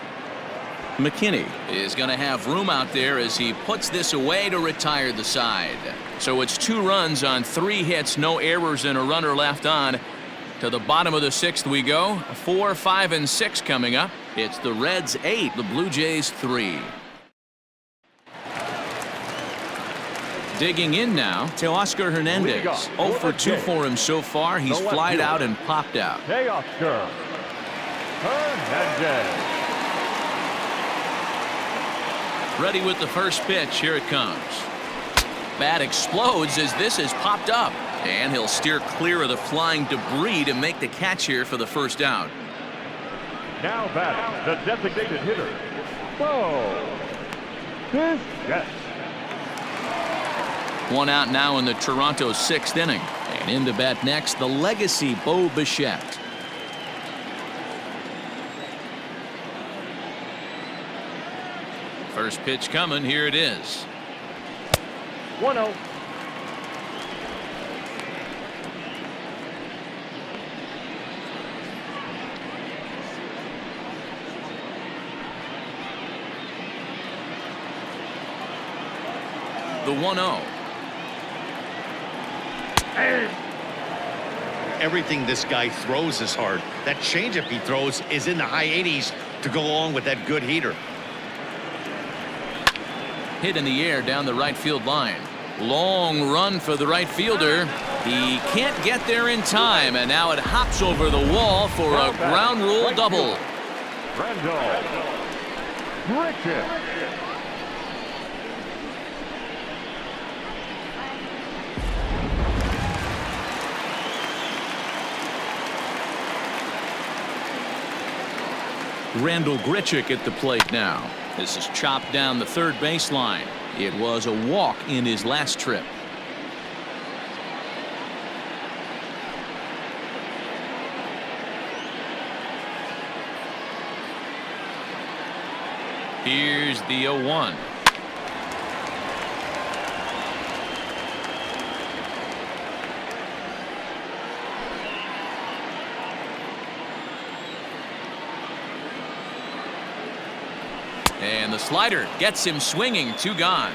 McKinney is going to have room out there as he puts this away to retire the side. So it's 2 runs on 3 hits, no errors, and a runner left on. To the bottom of the 6th we go. 4, 5, and 6 coming up. It's the Reds 8, the Blue Jays 3. Digging in now to Oscar Hernandez. 0 for 2 for him so far. He's flied out and popped out. Hey, Oscar Hernandez. Ready with the first pitch. Here it comes. Bat explodes as this is popped up. And he'll steer clear of the flying debris to make the catch here for the first out. Now batting, the designated hitter, Bichette. 1 out now in the Toronto 6th inning. And in to bat next, the legacy Bo Bichette. First pitch coming. Here it is. 1-0. The 1-0. Everything this guy throws is hard. That changeup he throws is in the high 80s to go along with that good heater. Hit in the air down the right field line. Long run for the right fielder. He can't get there in time, and now it hops over the wall for a ground rule double. Raisel. Randall Grichuk at the plate now. This is chopped down the third baseline. It was a walk in his last trip. Here's the 0-1. And the slider gets him swinging. 2 gone.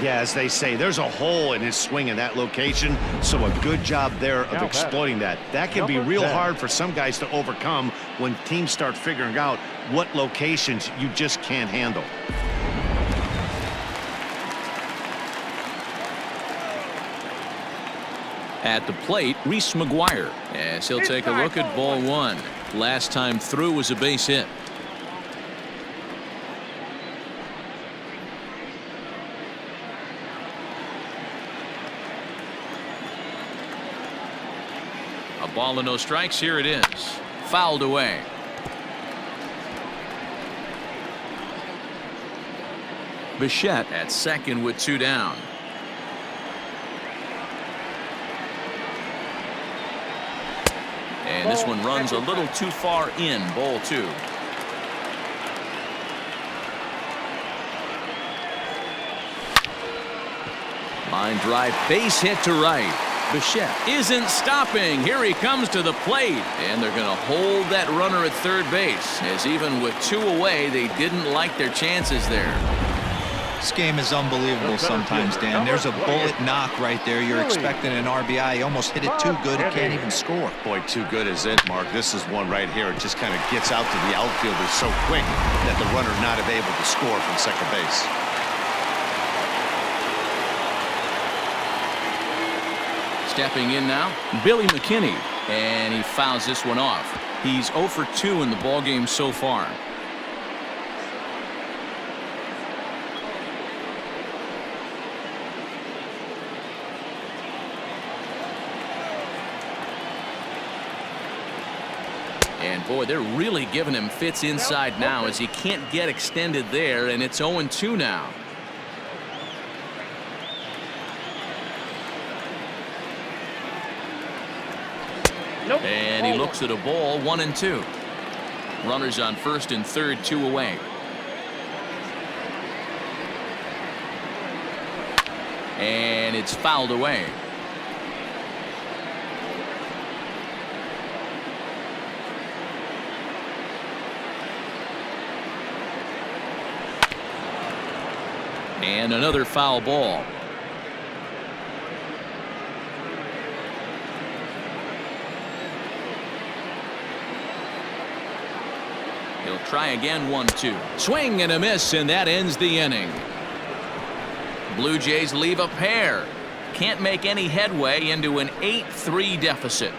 Yeah, as they say, there's a hole in his swing in that location, so a good job there of exploiting that. That can be real hard for some guys to overcome when teams start figuring out what locations you just can't handle. At the plate, Reese McGuire, as he'll take a look at ball 1. Last time through was a base hit. A ball and no strikes. Here it is. Fouled away. Bichette at second with 2 down. And this one runs a little too far in. Ball 2. Line drive, base hit to right. Bichette isn't stopping. Here he comes to the plate, and they're going to hold that runner at third base, as even with 2 away, they didn't like their chances there. This game is unbelievable sometimes, Dan. There's a bullet knock right there. You're expecting an RBI. He almost hit it too good. He can't even score. Boy, too good is it, Mark. This is one right here. It just kind of gets out to the outfielder so quick that the runner not able to score from second base. Stepping in now, Billy McKinney, and he fouls this one off. He's 0 for 2 in the ballgame so far. And boy, they're really giving him fits inside now as he can't get extended there, and it's 0-2 now. And he looks at a ball. 1-2. Runners on first and third, 2 away. And it's fouled away. And another foul ball. He'll try again, 1-2. Swing and a miss, and that ends the inning. Blue Jays leave a pair. Can't make any headway into an 8-3 deficit.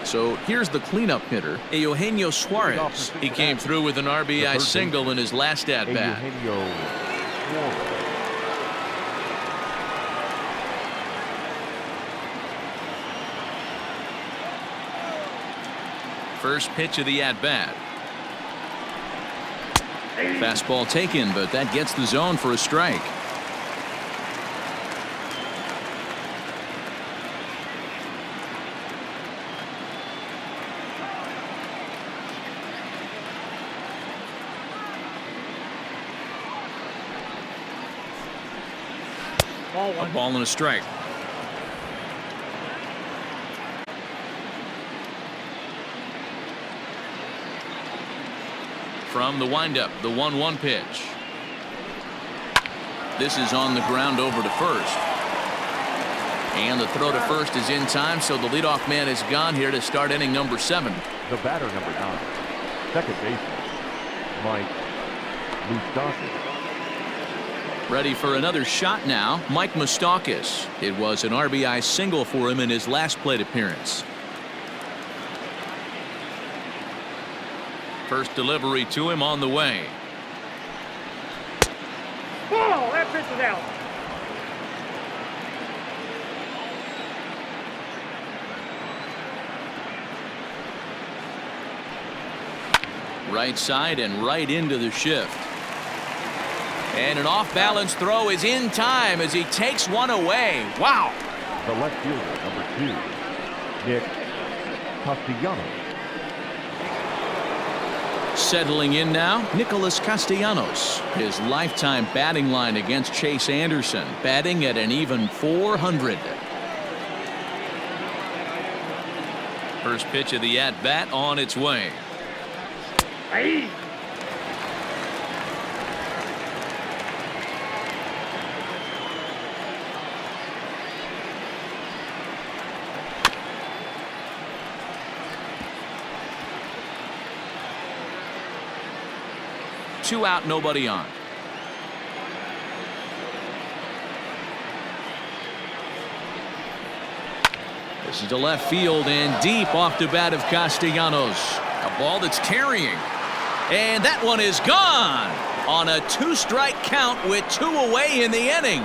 So here's the cleanup hitter, Eugenio Suarez. He came through with an RBI single in his last at-bat. First pitch of the at-bat. Fastball taken, but that gets the zone for a strike. A ball and a strike. From the windup, the 1-1 pitch. This is on the ground over to first. And the throw to first is in time, so the leadoff man is gone here to start inning number 7. The batter, number 9, second baseman, Mike Moustakas. Ready for another shot now, Mike Moustakas. It was an RBI single for him in his last plate appearance. First delivery to him on the way. Ball, that pitch is out. Right side and right into the shift. And an off-balance throw is in time as he takes one away. Wow. The left fielder, number 2, Nick Castellanos. Settling in now, Nicholas Castellanos. His lifetime batting line against Chase Anderson, batting at an even .400. First pitch of the at-bat on its way. Aye. Two out, nobody on. This is to left field and deep off the bat of Castellanos. A ball that's carrying. And that one is gone on a 2-strike count with 2 away in the inning.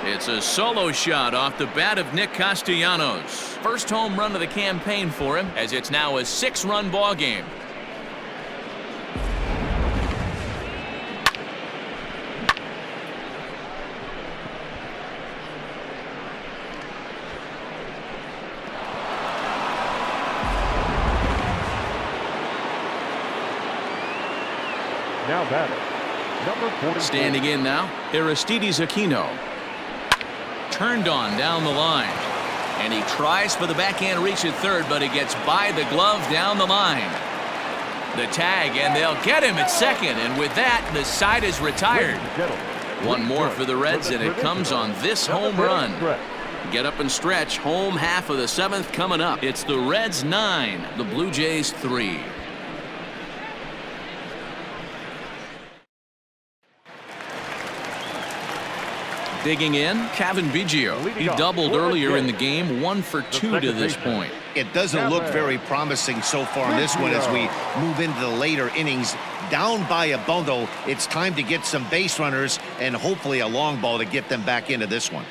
It's a solo shot off the bat of Nick Castellanos. First home run of the campaign for him, as it's now a 6-run ball game. Now batter, number 44. Standing in now, Aristides Aquino. Turned on down the line. And he tries for the backhand reach at third, but he gets by the glove down the line. The tag, and they'll get him at second. And with that, the side is retired. One more for the Reds, and it comes on this home run. Get up and stretch. Home half of the 7th coming up. It's the Reds 9, the Blue Jays 3. Digging in, Kevin Biggio. He doubled earlier in the game, 1 for 2 to this point. It doesn't look very promising so far in this one as we move into the later innings. Down by a bundle, it's time to get some base runners and hopefully a long ball to get them back into this one.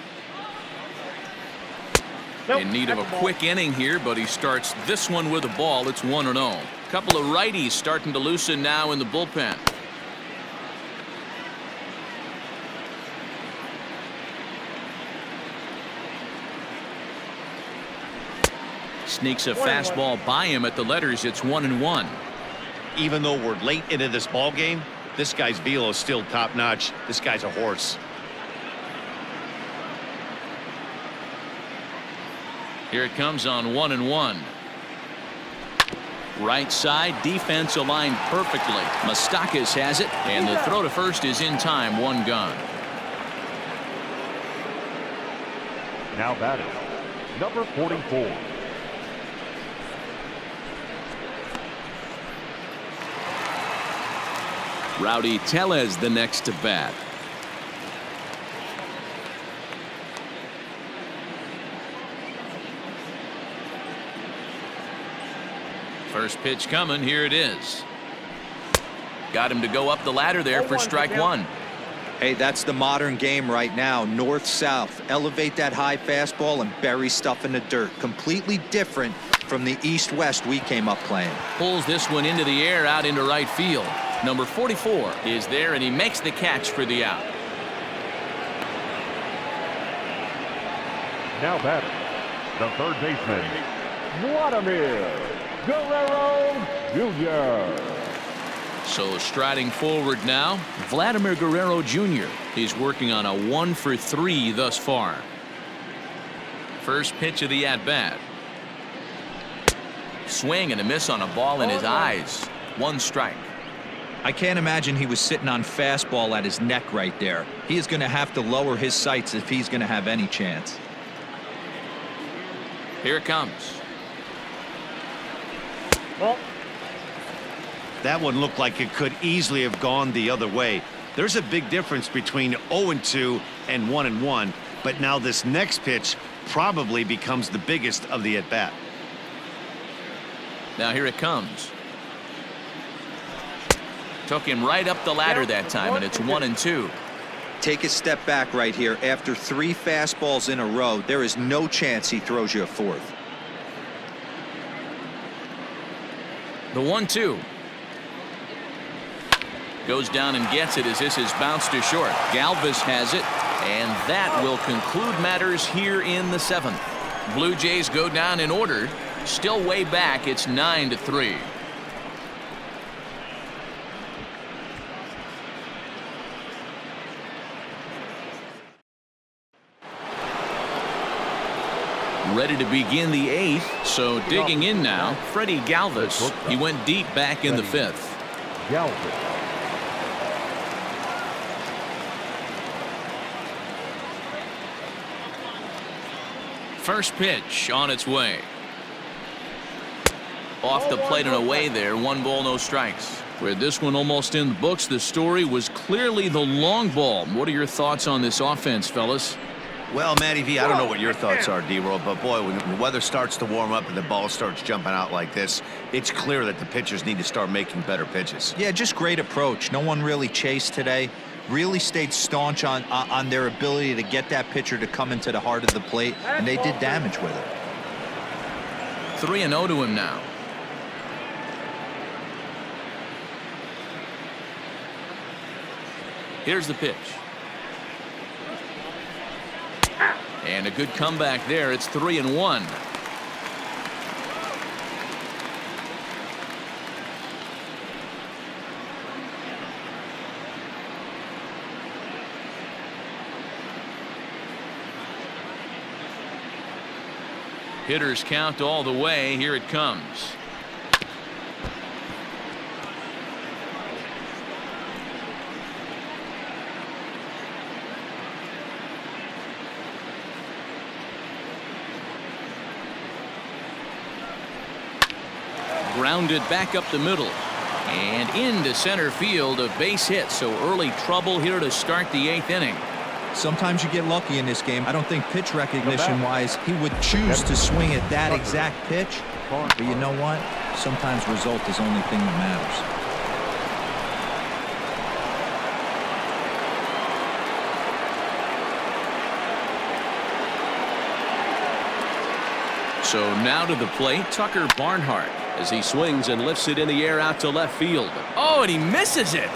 In need of a quick inning here, but he starts this one with a ball. It's 1-0. Couple of righties starting to loosen now in the bullpen. Sneaks a fastball by him at the letters. It's 1-1. Even though we're late into this ball game, this guy's velo is still top notch. This guy's a horse. Here it comes on 1-1. Right side, defense aligned perfectly. MOUSTAKAS has it, and the throw to first is in time, one gone. Now batting, number 44. Rowdy Tellez the next to bat. First pitch coming. Here it is. Got him to go up the ladder there for strike one. Hey, that's the modern game right now. North-south. Elevate that high fastball and bury stuff in the dirt. Completely different from the east-west we came up playing. Pulls this one into the air out into right field. Number 44 is there, and he makes the catch for the out. Now batting, the third baseman, Vladimir Guerrero Jr. So striding forward now, Vladimir Guerrero Jr. He's working on a 1-for-3 thus far. First pitch of the at-bat. Swing and a miss on a ball in his eyes. One strike. I can't imagine he was sitting on fastball at his neck right there. He is going to have to lower his sights if he's going to have any chance. Here it comes. Well, That one looked like it could easily have gone the other way. There's a big difference between 0-2 and 1-1, but now this next pitch probably becomes the biggest of the at-bat. Now here it comes. Took him right up the ladder that time, and it's 1-2. Take a step back right here. After 3 fastballs in a row, there is no chance he throws you a fourth. The 1-2. Goes down and gets it as this is bounced to short. Galvis has it, and that will conclude matters here in the 7th. Blue Jays go down in order. Still way back. It's 9-3. Ready to begin the 8th, so digging in now, Freddie Galvis. He went deep back in the 5th. Galvis. First pitch on its way. Off the plate and away there. 1 ball, no strikes. With this one almost in the books, the story was clearly the long ball. What are your thoughts on this offense, fellas? Well, Matty V, I don't know what your thoughts are, D-Roll, but boy, when the weather starts to warm up and the ball starts jumping out like this, it's clear that the pitchers need to start making better pitches. Yeah, just great approach. No one really chased today. Really stayed staunch on their ability to get that pitcher to come into the heart of the plate, and they did damage with it. 3-0 to him now. Here's the pitch. And a good comeback there. It's 3-1. Hitters count all the way. Here it comes. Grounded back up the middle and into center field. A base hit, so early trouble here to start the 8th inning. Sometimes you get lucky in this game. I don't think pitch recognition wise he would choose to swing at that exact pitch, but you know what, sometimes result is the only thing that matters. So now to the plate, Tucker Barnhart, as he swings and lifts it in the air out to left field. Oh, and he misses it.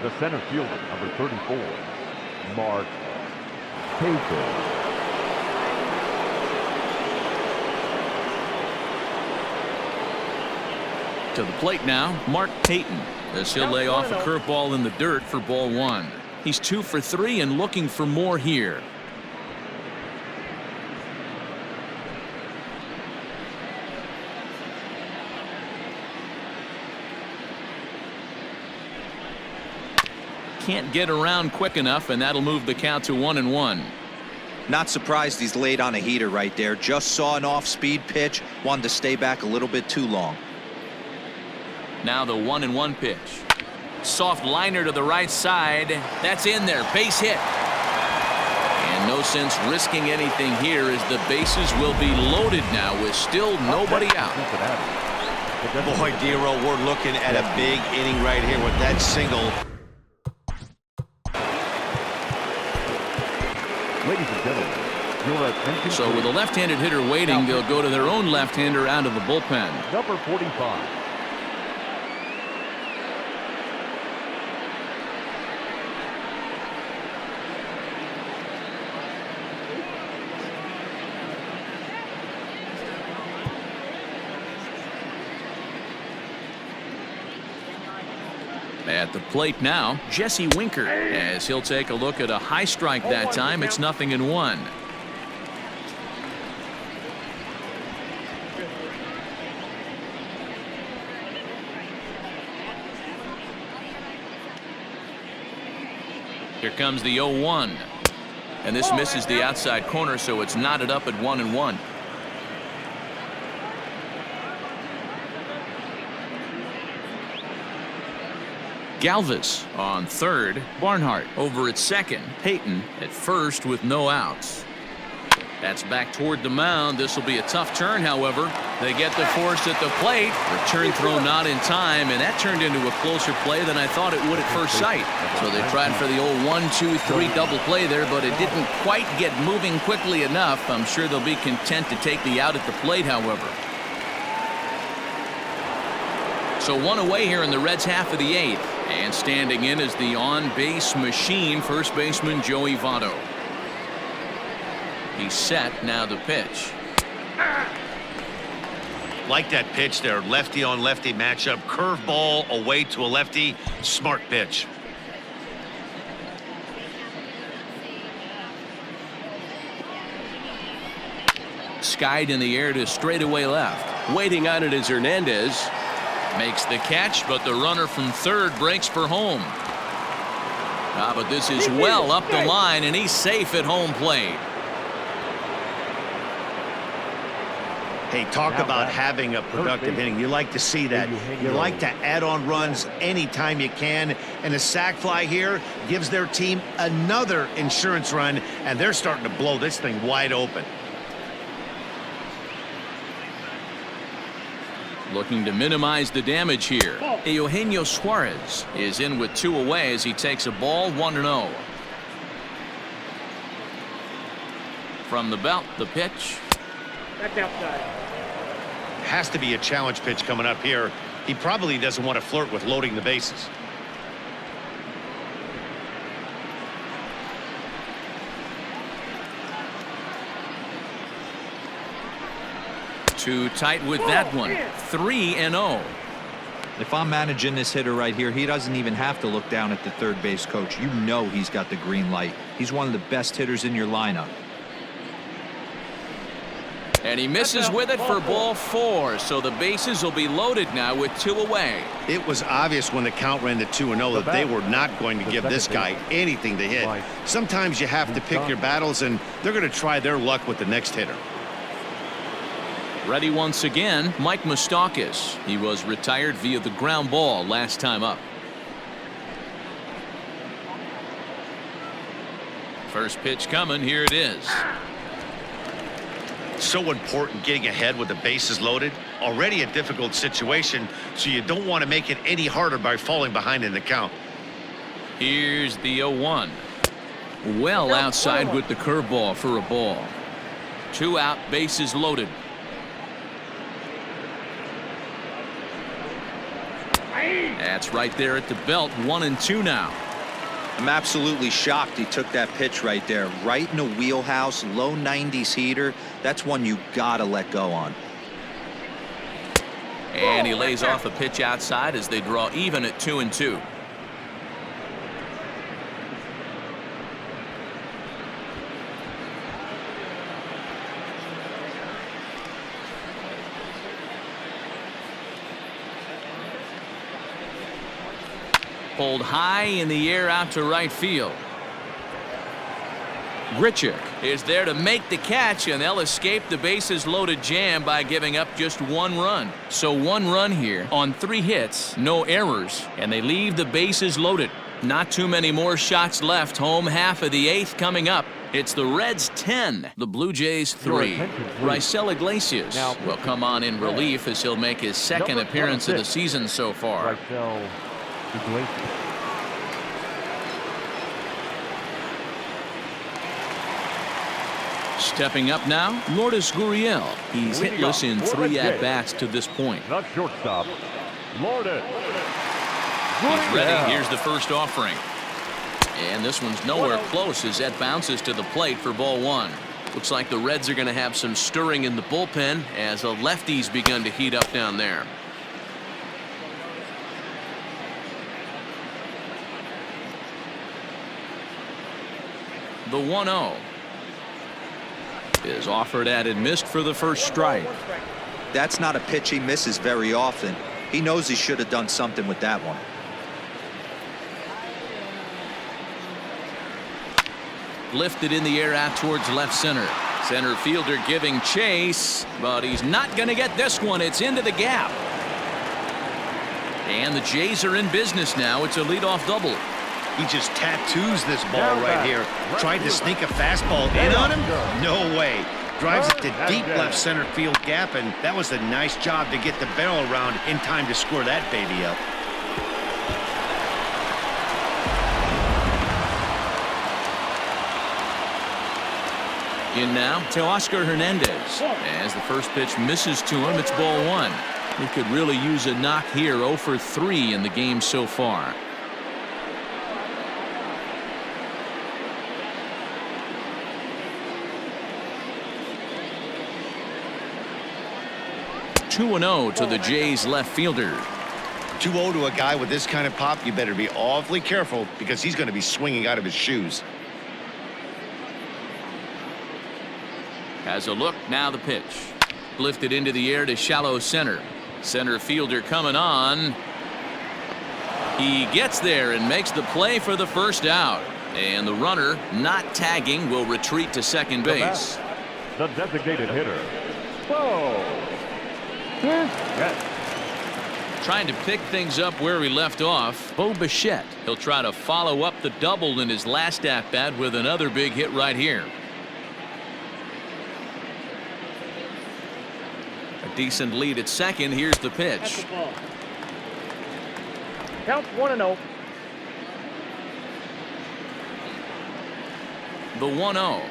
The center fielder, number 34, Mark Raisel. To the plate now, Mark Payton. as he'll lay off a curveball in the dirt for ball one. He's 2 for 3 and looking for more here. Can't get around quick enough, and that'll move the count to 1-1. Not surprised he's laid on a heater right there. Just saw an off-speed pitch, wanted to stay back a little bit too long. Now the 1-1 pitch. Soft liner to the right side. That's in there. Base hit. And no sense risking anything here, as the bases will be loaded now with still nobody out. Boy, Dero, we're looking at a big inning right here with that single. Ladies and gentlemen, your attention. So with a left-handed hitter waiting, they'll go to their own left-hander out of the bullpen. Number 45. At the plate now, Jesse Winker, as he'll take a look at a high strike that time. It's 0-1. Here comes the 0-1. And this misses the outside corner, so it's knotted up at 1-1. Galvis on third. Barnhart over at second. Payton at first with no outs. That's back toward the mound. This will be a tough turn, however. They get the force at the plate. Return throw not in time, and that turned into a closer play than I thought it would at first sight. So they tried for the old 1-2-3 double play there, but it didn't quite get moving quickly enough. I'm sure they'll be content to take the out at the plate, however. So one away here in the Reds' half of the 8th. And standing in is the on-base machine, first baseman Joey Votto. He's set. Now the pitch. Like that pitch there, lefty on lefty matchup, curveball away to a lefty. Smart pitch. Skied in the air to straightaway left. Waiting on it is Hernandez. Makes the catch, but the runner from third breaks for home. But this is well up the line, and he's safe at home plate. Hey, talk about having a productive inning. You like to see that. You like to add on runs anytime you can. And a sac fly here gives their team another insurance run, and they're starting to blow this thing wide open. Looking to minimize the damage here. Eugenio Suarez is in with 2 away as he takes a ball, 1-0. From the belt, the pitch. That's outside. Has to be a challenge pitch coming up here. He probably doesn't want to flirt with loading the bases. Too tight with that one. 3-0. If I'm managing this hitter right here, he doesn't even have to look down at the third base coach. You know he's got the green light. He's one of the best hitters in your lineup. And he misses with it for ball 4. So the bases will be loaded now with 2 away. It was obvious when the count ran to 2-0 that they were not going to give this guy anything to hit. Sometimes you have to pick your battles, and they're going to try their luck with the next hitter. Ready once again, Mike Moustakas. He was retired via the ground ball last time up. First pitch coming. Here it is. So important getting ahead with the bases loaded. Already a difficult situation, so you don't want to make it any harder by falling behind in the count. Here's the 0-1. Well outside with the curveball for a ball. 2 out, bases loaded. That's right there at the belt. 1-2 now. I'm absolutely shocked he took that pitch right there. Right in a wheelhouse, low 90s heater. That's one you gotta let go on. And he lays off a pitch outside as they draw even at 2-2. Pulled high in the air out to right field. Grichuk is there to make the catch, and they'll escape the bases loaded jam by giving up just 1 run. So 1 run here on 3 hits, no errors, and they leave the bases loaded. Not too many more shots left. Home half of the 8th coming up. It's the Reds 10, the Blue Jays 3. Raisel Iglesias will come on in relief as he'll make his 2nd appearance of the season so far. Stepping up now, Lourdes Gurriel. He's hitless in 3 at-bats to this point. The shortstop, Lourdes. He's ready. Here's the first offering. And this one's nowhere close as that bounces to the plate for ball 1. Looks like the Reds are going to have some stirring in the bullpen as the lefties begun to heat up down there. The 1-0 is offered at and missed for the first strike. That's not a pitch he misses very often. He knows he should have done something with that one. Lifted in the air out towards left center. Center fielder giving chase, but he's not going to get this one. It's into the gap. And the Jays are in business now. It's a leadoff double. He just tattoos this ball right here. Tried to sneak a fastball in on him? No way. Drives it to deep left center field gap, and that was a nice job to get the barrel around in time to score that baby up. In now to Oscar Hernandez. As the first pitch misses to him, it's ball 1. He could really use a knock here. 0 for 3 in the game so far. (2-0) to the Jays left fielder. 2-0 to a guy with this kind of pop, you better be awfully careful because he's going to be swinging out of his shoes. Has a look, now the pitch. Lifted into the air to shallow center. Center fielder coming on. He gets there and makes the play for the first out. And the runner, not tagging, will retreat to second base. The designated hitter. Trying to pick things up where he left off, Bo Bichette. He'll try to follow up the double in his last at-bat with another big hit right here. A decent lead at second. Here's the pitch. Counts 1-0. The 1-0.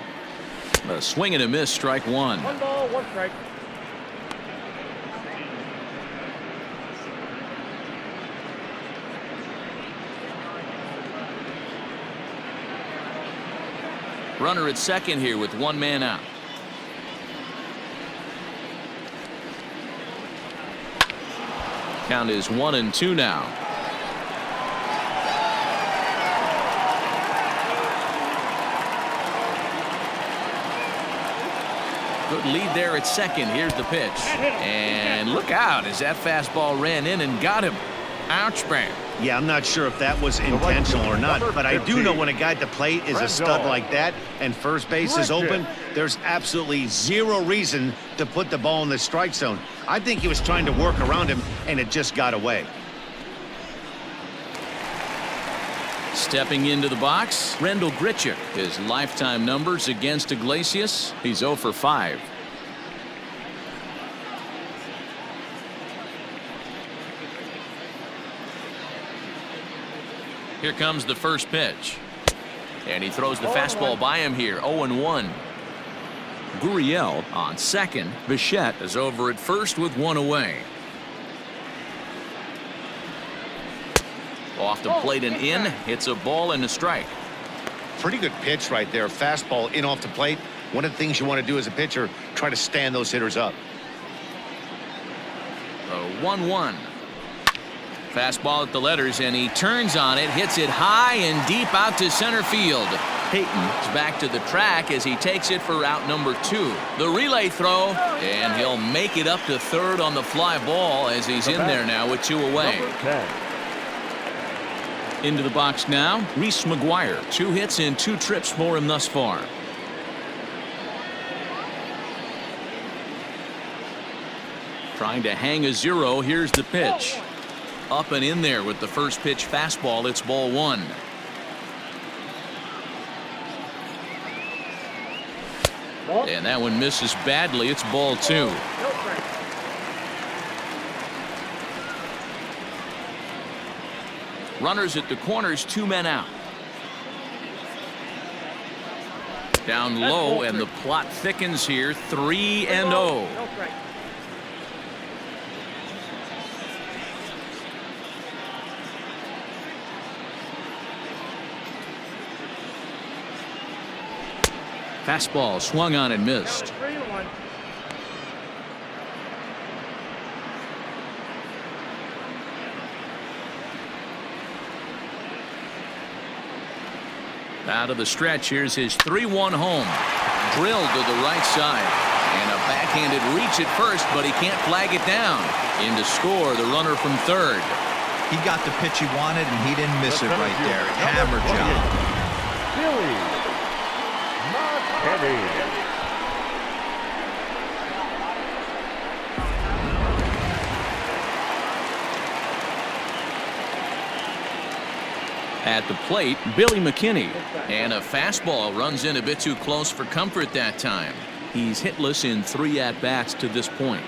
A swing and a miss, strike 1. 1 ball, 1 strike. Runner at second here with 1 man out. Count is 1-2 now. Good lead there at second. Here's the pitch. And look out as that fastball ran in and got him. Ouch, bang. Yeah, I'm not sure if that was intentional or not, but I do know when a guy at the plate is a stud like that and first base is open, there's absolutely zero reason to put the ball in the strike zone. I think he was trying to work around him, and it just got away. Stepping into the box, Rendell Grichuk. His lifetime numbers against Iglesias, he's 0 for 5. Here comes the first pitch. And he throws the fastball by him here. 0-1. Gurriel on second. Bichette is over at first with 1 away. Off the plate and in. It's a ball and a strike. Pretty good pitch right there. Fastball in off the plate. One of the things you want to do as a pitcher, try to stand those hitters up. 1-1. Fastball at the letters, and he turns on it, hits it high and deep out to center field. Payton is back to the track as he takes it for out number 2. The relay throw, and he'll make it up to third on the fly ball as he's in there now with 2 away. Into the box now, Reese McGuire. 2 hits and 2 trips for him thus far. Trying to hang a 0. Here's the pitch. Up and in there with the first pitch fastball. It's ball 1. And that one misses badly. It's ball 2. Runners at the corners, 2 men out. Down low, and the plot thickens here. 3-0. Fastball swung on and missed. Out of the stretch, here's his 3-1 home. Drilled to the right side. And a backhanded reach at first, but he can't flag it down. In to score, the runner from third. He got the pitch he wanted, and he didn't miss it right there. Hammer job. At the plate, Billy McKinney. And a fastball runs in a bit too close for comfort that time. He's hitless in 3 at-bats to this point.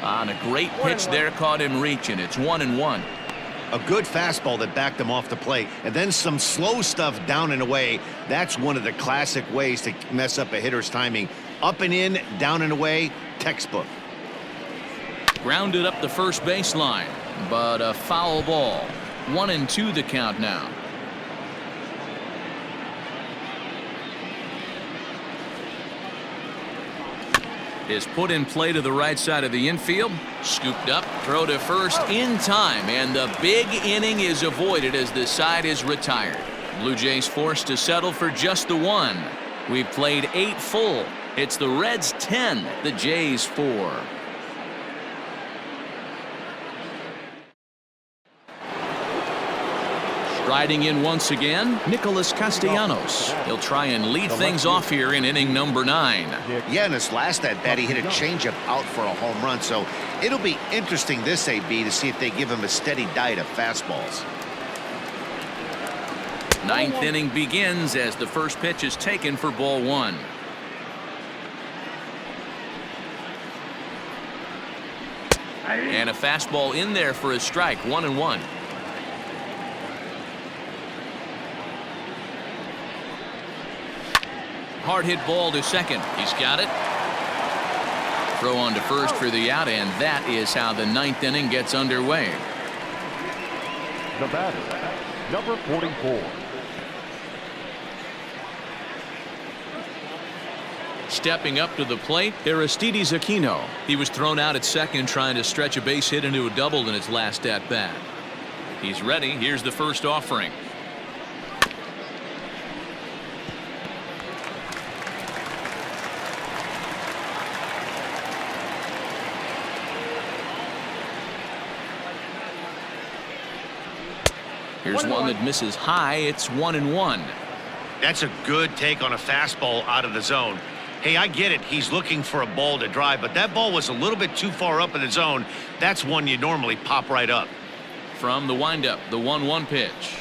On a great pitch there, caught him reaching. It's 1-1. A good fastball that backed him off the plate, and then some slow stuff down and away. That's one of the classic ways to mess up a hitter's timing. Up and in, down and away, textbook. Grounded up the first baseline, but a foul ball. 1-2 the count now. Is put in play to the right side of the infield. Scooped up, throw to first in time, and the big inning is avoided as the side is retired. Blue Jays forced to settle for just the 1. We've played 8 full. It's the Reds 10, the Jays 4. Striding in once again, Nicholas Castellanos. He'll try and lead things off here in inning number 9. Yeah, in his last at-bat, he hit a changeup out for a home run, so it'll be interesting this AB to see if they give him a steady diet of fastballs. 9th inning begins as the first pitch is taken for ball 1. And a fastball in there for a strike. 1-1. Hard hit ball to second. He's got it. Throw on to first for the out, and that is how the 9th inning gets underway. The batter, number 44. Stepping up to the plate, Aristides Aquino. He was thrown out at second trying to stretch a base hit into a double in his last at-bat. He's ready. Here's the first offering. Here's one that misses high. It's 1-1. That's a good take on a fastball out of the zone. Hey, I get it. He's looking for a ball to drive, but that ball was a little bit too far up in the zone. That's one you normally pop right up. From the windup, the 1-1 pitch.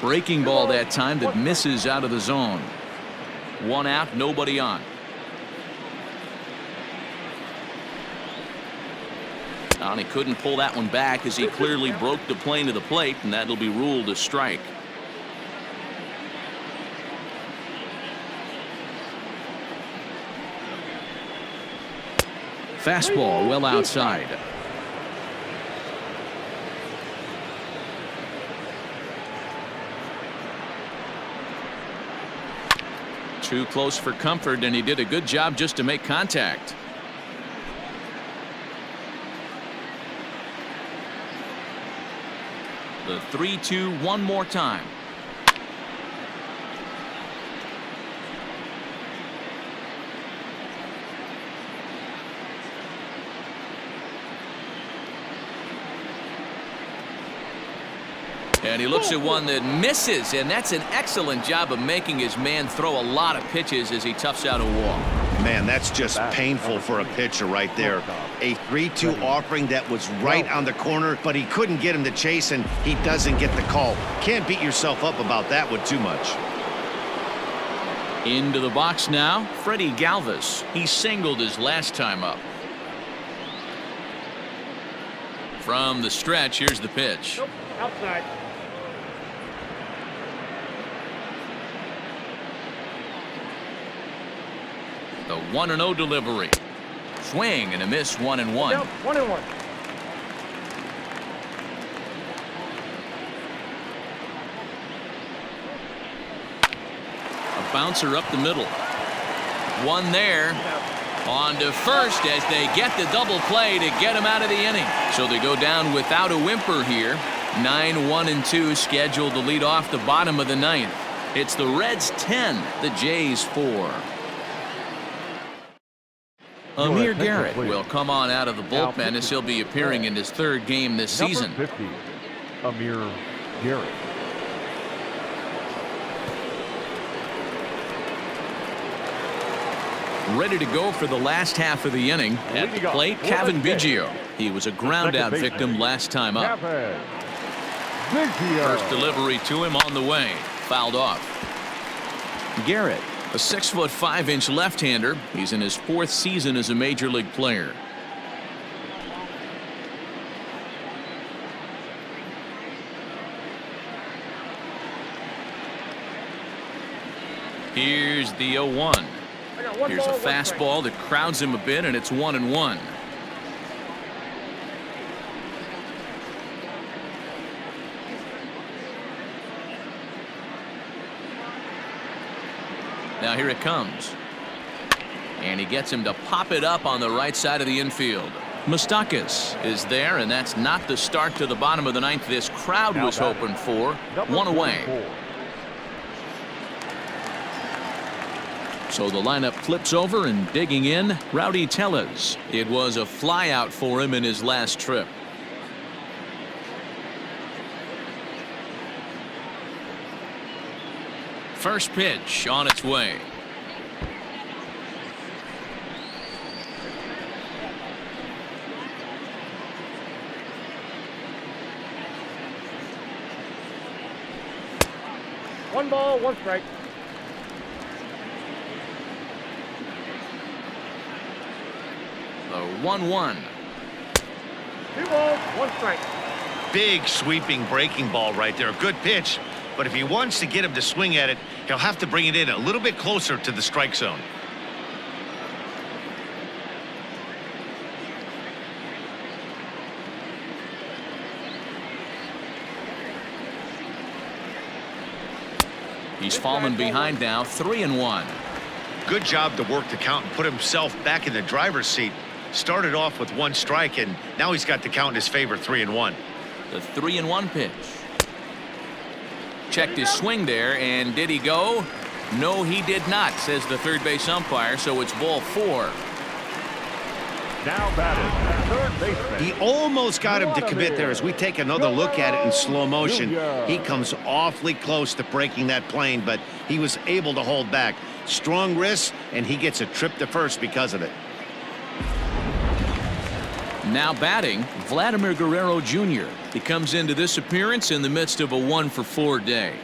Breaking ball that time that misses out of the zone. 1 out, nobody on. And he couldn't pull that one back as he clearly broke the plane to the plate, and that'll be ruled a strike. Fastball well outside. Too close for comfort, and he did a good job just to make contact. The 3-2 one more time. And he looks at one that misses, and that's an excellent job of making his man throw a lot of pitches as he toughs out a wall. Man, that's just painful for a pitcher right there. A 3-2 offering that was right on the corner, but he couldn't get him to chase, and he doesn't get the call. Can't beat yourself up about that one too much. Into the box now, Freddie Galvis. He singled his last time up. From the stretch, here's the pitch. Nope, outside. The 1-0 delivery. Swing and a miss, 1-1. Nope, 1-1. A bouncer up the middle. One there. On to first as they get the double play to get him out of the inning. So they go down without a whimper here. 9-1-2 scheduled to lead off the bottom of the ninth. It's the Reds 10, the Jays 4. Amir Garrett will come on out of the bullpen as he'll be appearing in his third game this season. Number 50, Amir Garrett. Ready to go for the last half of the inning. At the plate, Kevin Biggio. He was a ground-out victim last time up. First delivery to him on the way. Fouled off. Garrett, a 6'5" left-hander. He's in his 4th season as a major league player. Here's the 0-1. Here's a fastball that crowds him a bit, and it's 1-1. Now here it comes. And he gets him to pop it up on the right side of the infield. MOUSTAKAS is there, and that's not the start to the bottom of the ninth this crowd was hoping for. One away. So the lineup flips over, and digging in, Rowdy Tellez. It was a flyout for him in his last trip. First pitch on its way. One ball, one strike. The 1-1. 2 balls, 1 strike. Big sweeping breaking ball right there. A good pitch. But if he wants to get him to swing at it, he'll have to bring it in a little bit closer to the strike zone. He's fallen behind now, 3-1. Good job to work the count and put himself back in the driver's seat. Started off with 1 strike, and now he's got the count in his favor, 3-1. The 3-1 pitch. Checked his swing there, and did he go? No, he did not, says the third base umpire, so it's ball 4. Now batting, third baseman. He almost got him to commit there as we take another look at it in slow motion. He comes awfully close to breaking that plane, but he was able to hold back. Strong wrist, and he gets a trip to first because of it. Now batting, Vladimir Guerrero Jr. He comes into this appearance in the midst of a 1-for-4 day.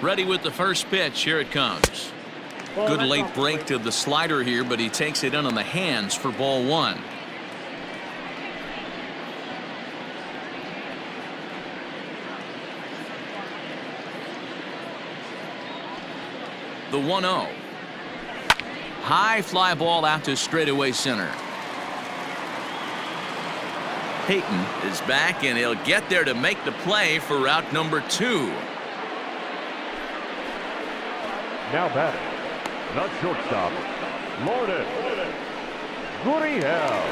Ready with the first pitch. Here it comes. Good late break to the slider here, but he takes it in on the hands for ball 1. The 1-0. High fly ball out to straightaway center. Payton is back, and he'll get there to make the play for out number 2. Now batting, the shortstop, Lourdes. GURRIEL.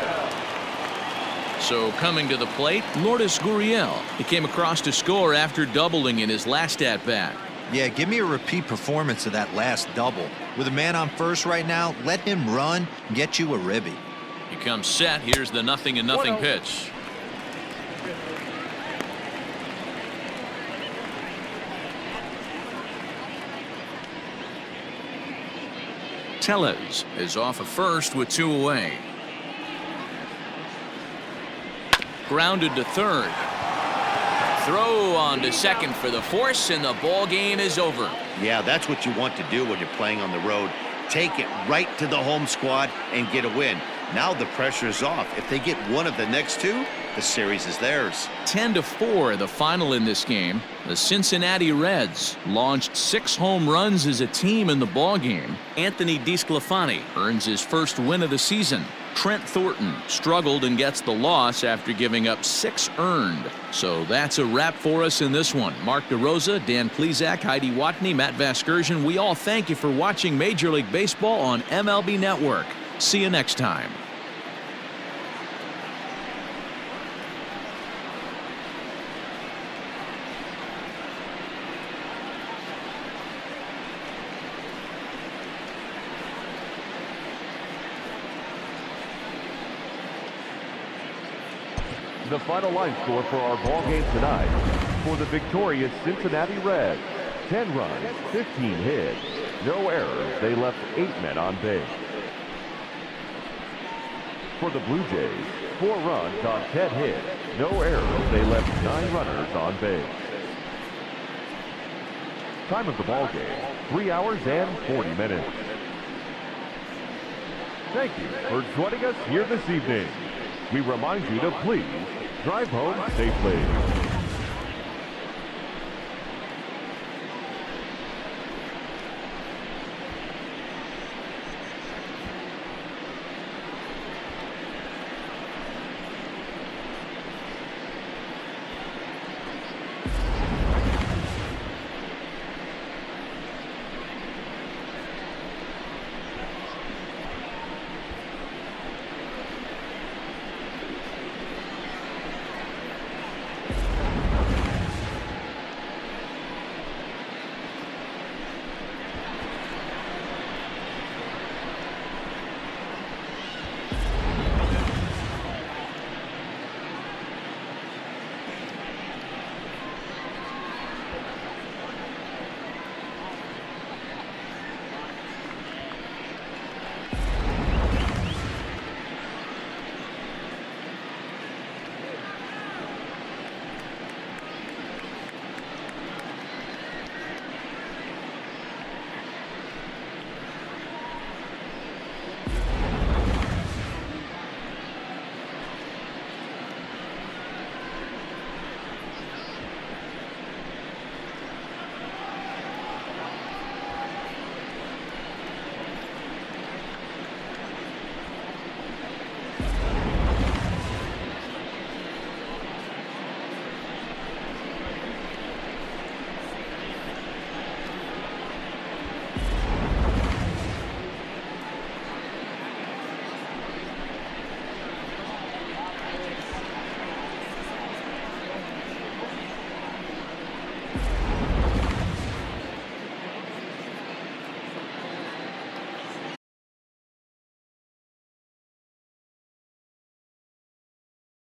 So coming to the plate, Lourdes GURRIEL. He came across to score after doubling in his last at-bat. Yeah, give me a repeat performance of that last double. With a man on first right now, let him run and get you a ribby. He comes set. Here's the 0-0 pitch. Tellez is off of first with 2 away. Grounded to third. Throw on to second for the force, and the ball game is over. Yeah, that's what you want to do when you're playing on the road. Take it right to the home squad and get a win. Now the pressure's off. If they get one of the next two, the series is theirs. 10-4, the final in this game. The Cincinnati Reds launched 6 home runs as a team in the ballgame. Anthony Desclafani earns his first win of the season. Trent Thornton struggled and gets the loss after giving up 6 earned. So that's a wrap for us in this one. Mark DeRosa, Dan Plesac, Heidi Watney, Matt Vasgersian, we all thank you for watching Major League Baseball on MLB Network. See you next time. The final line score for our ball game tonight. For the victorious Cincinnati Reds, 10 runs, 15 hits, no errors. They left 8 men on base. For the Blue Jays, 4 runs on 10 hits, no errors. They left 9 runners on base. Time of the ball game, 3 hours and 40 minutes. Thank you for joining us here this evening. We remind you to please drive home safely.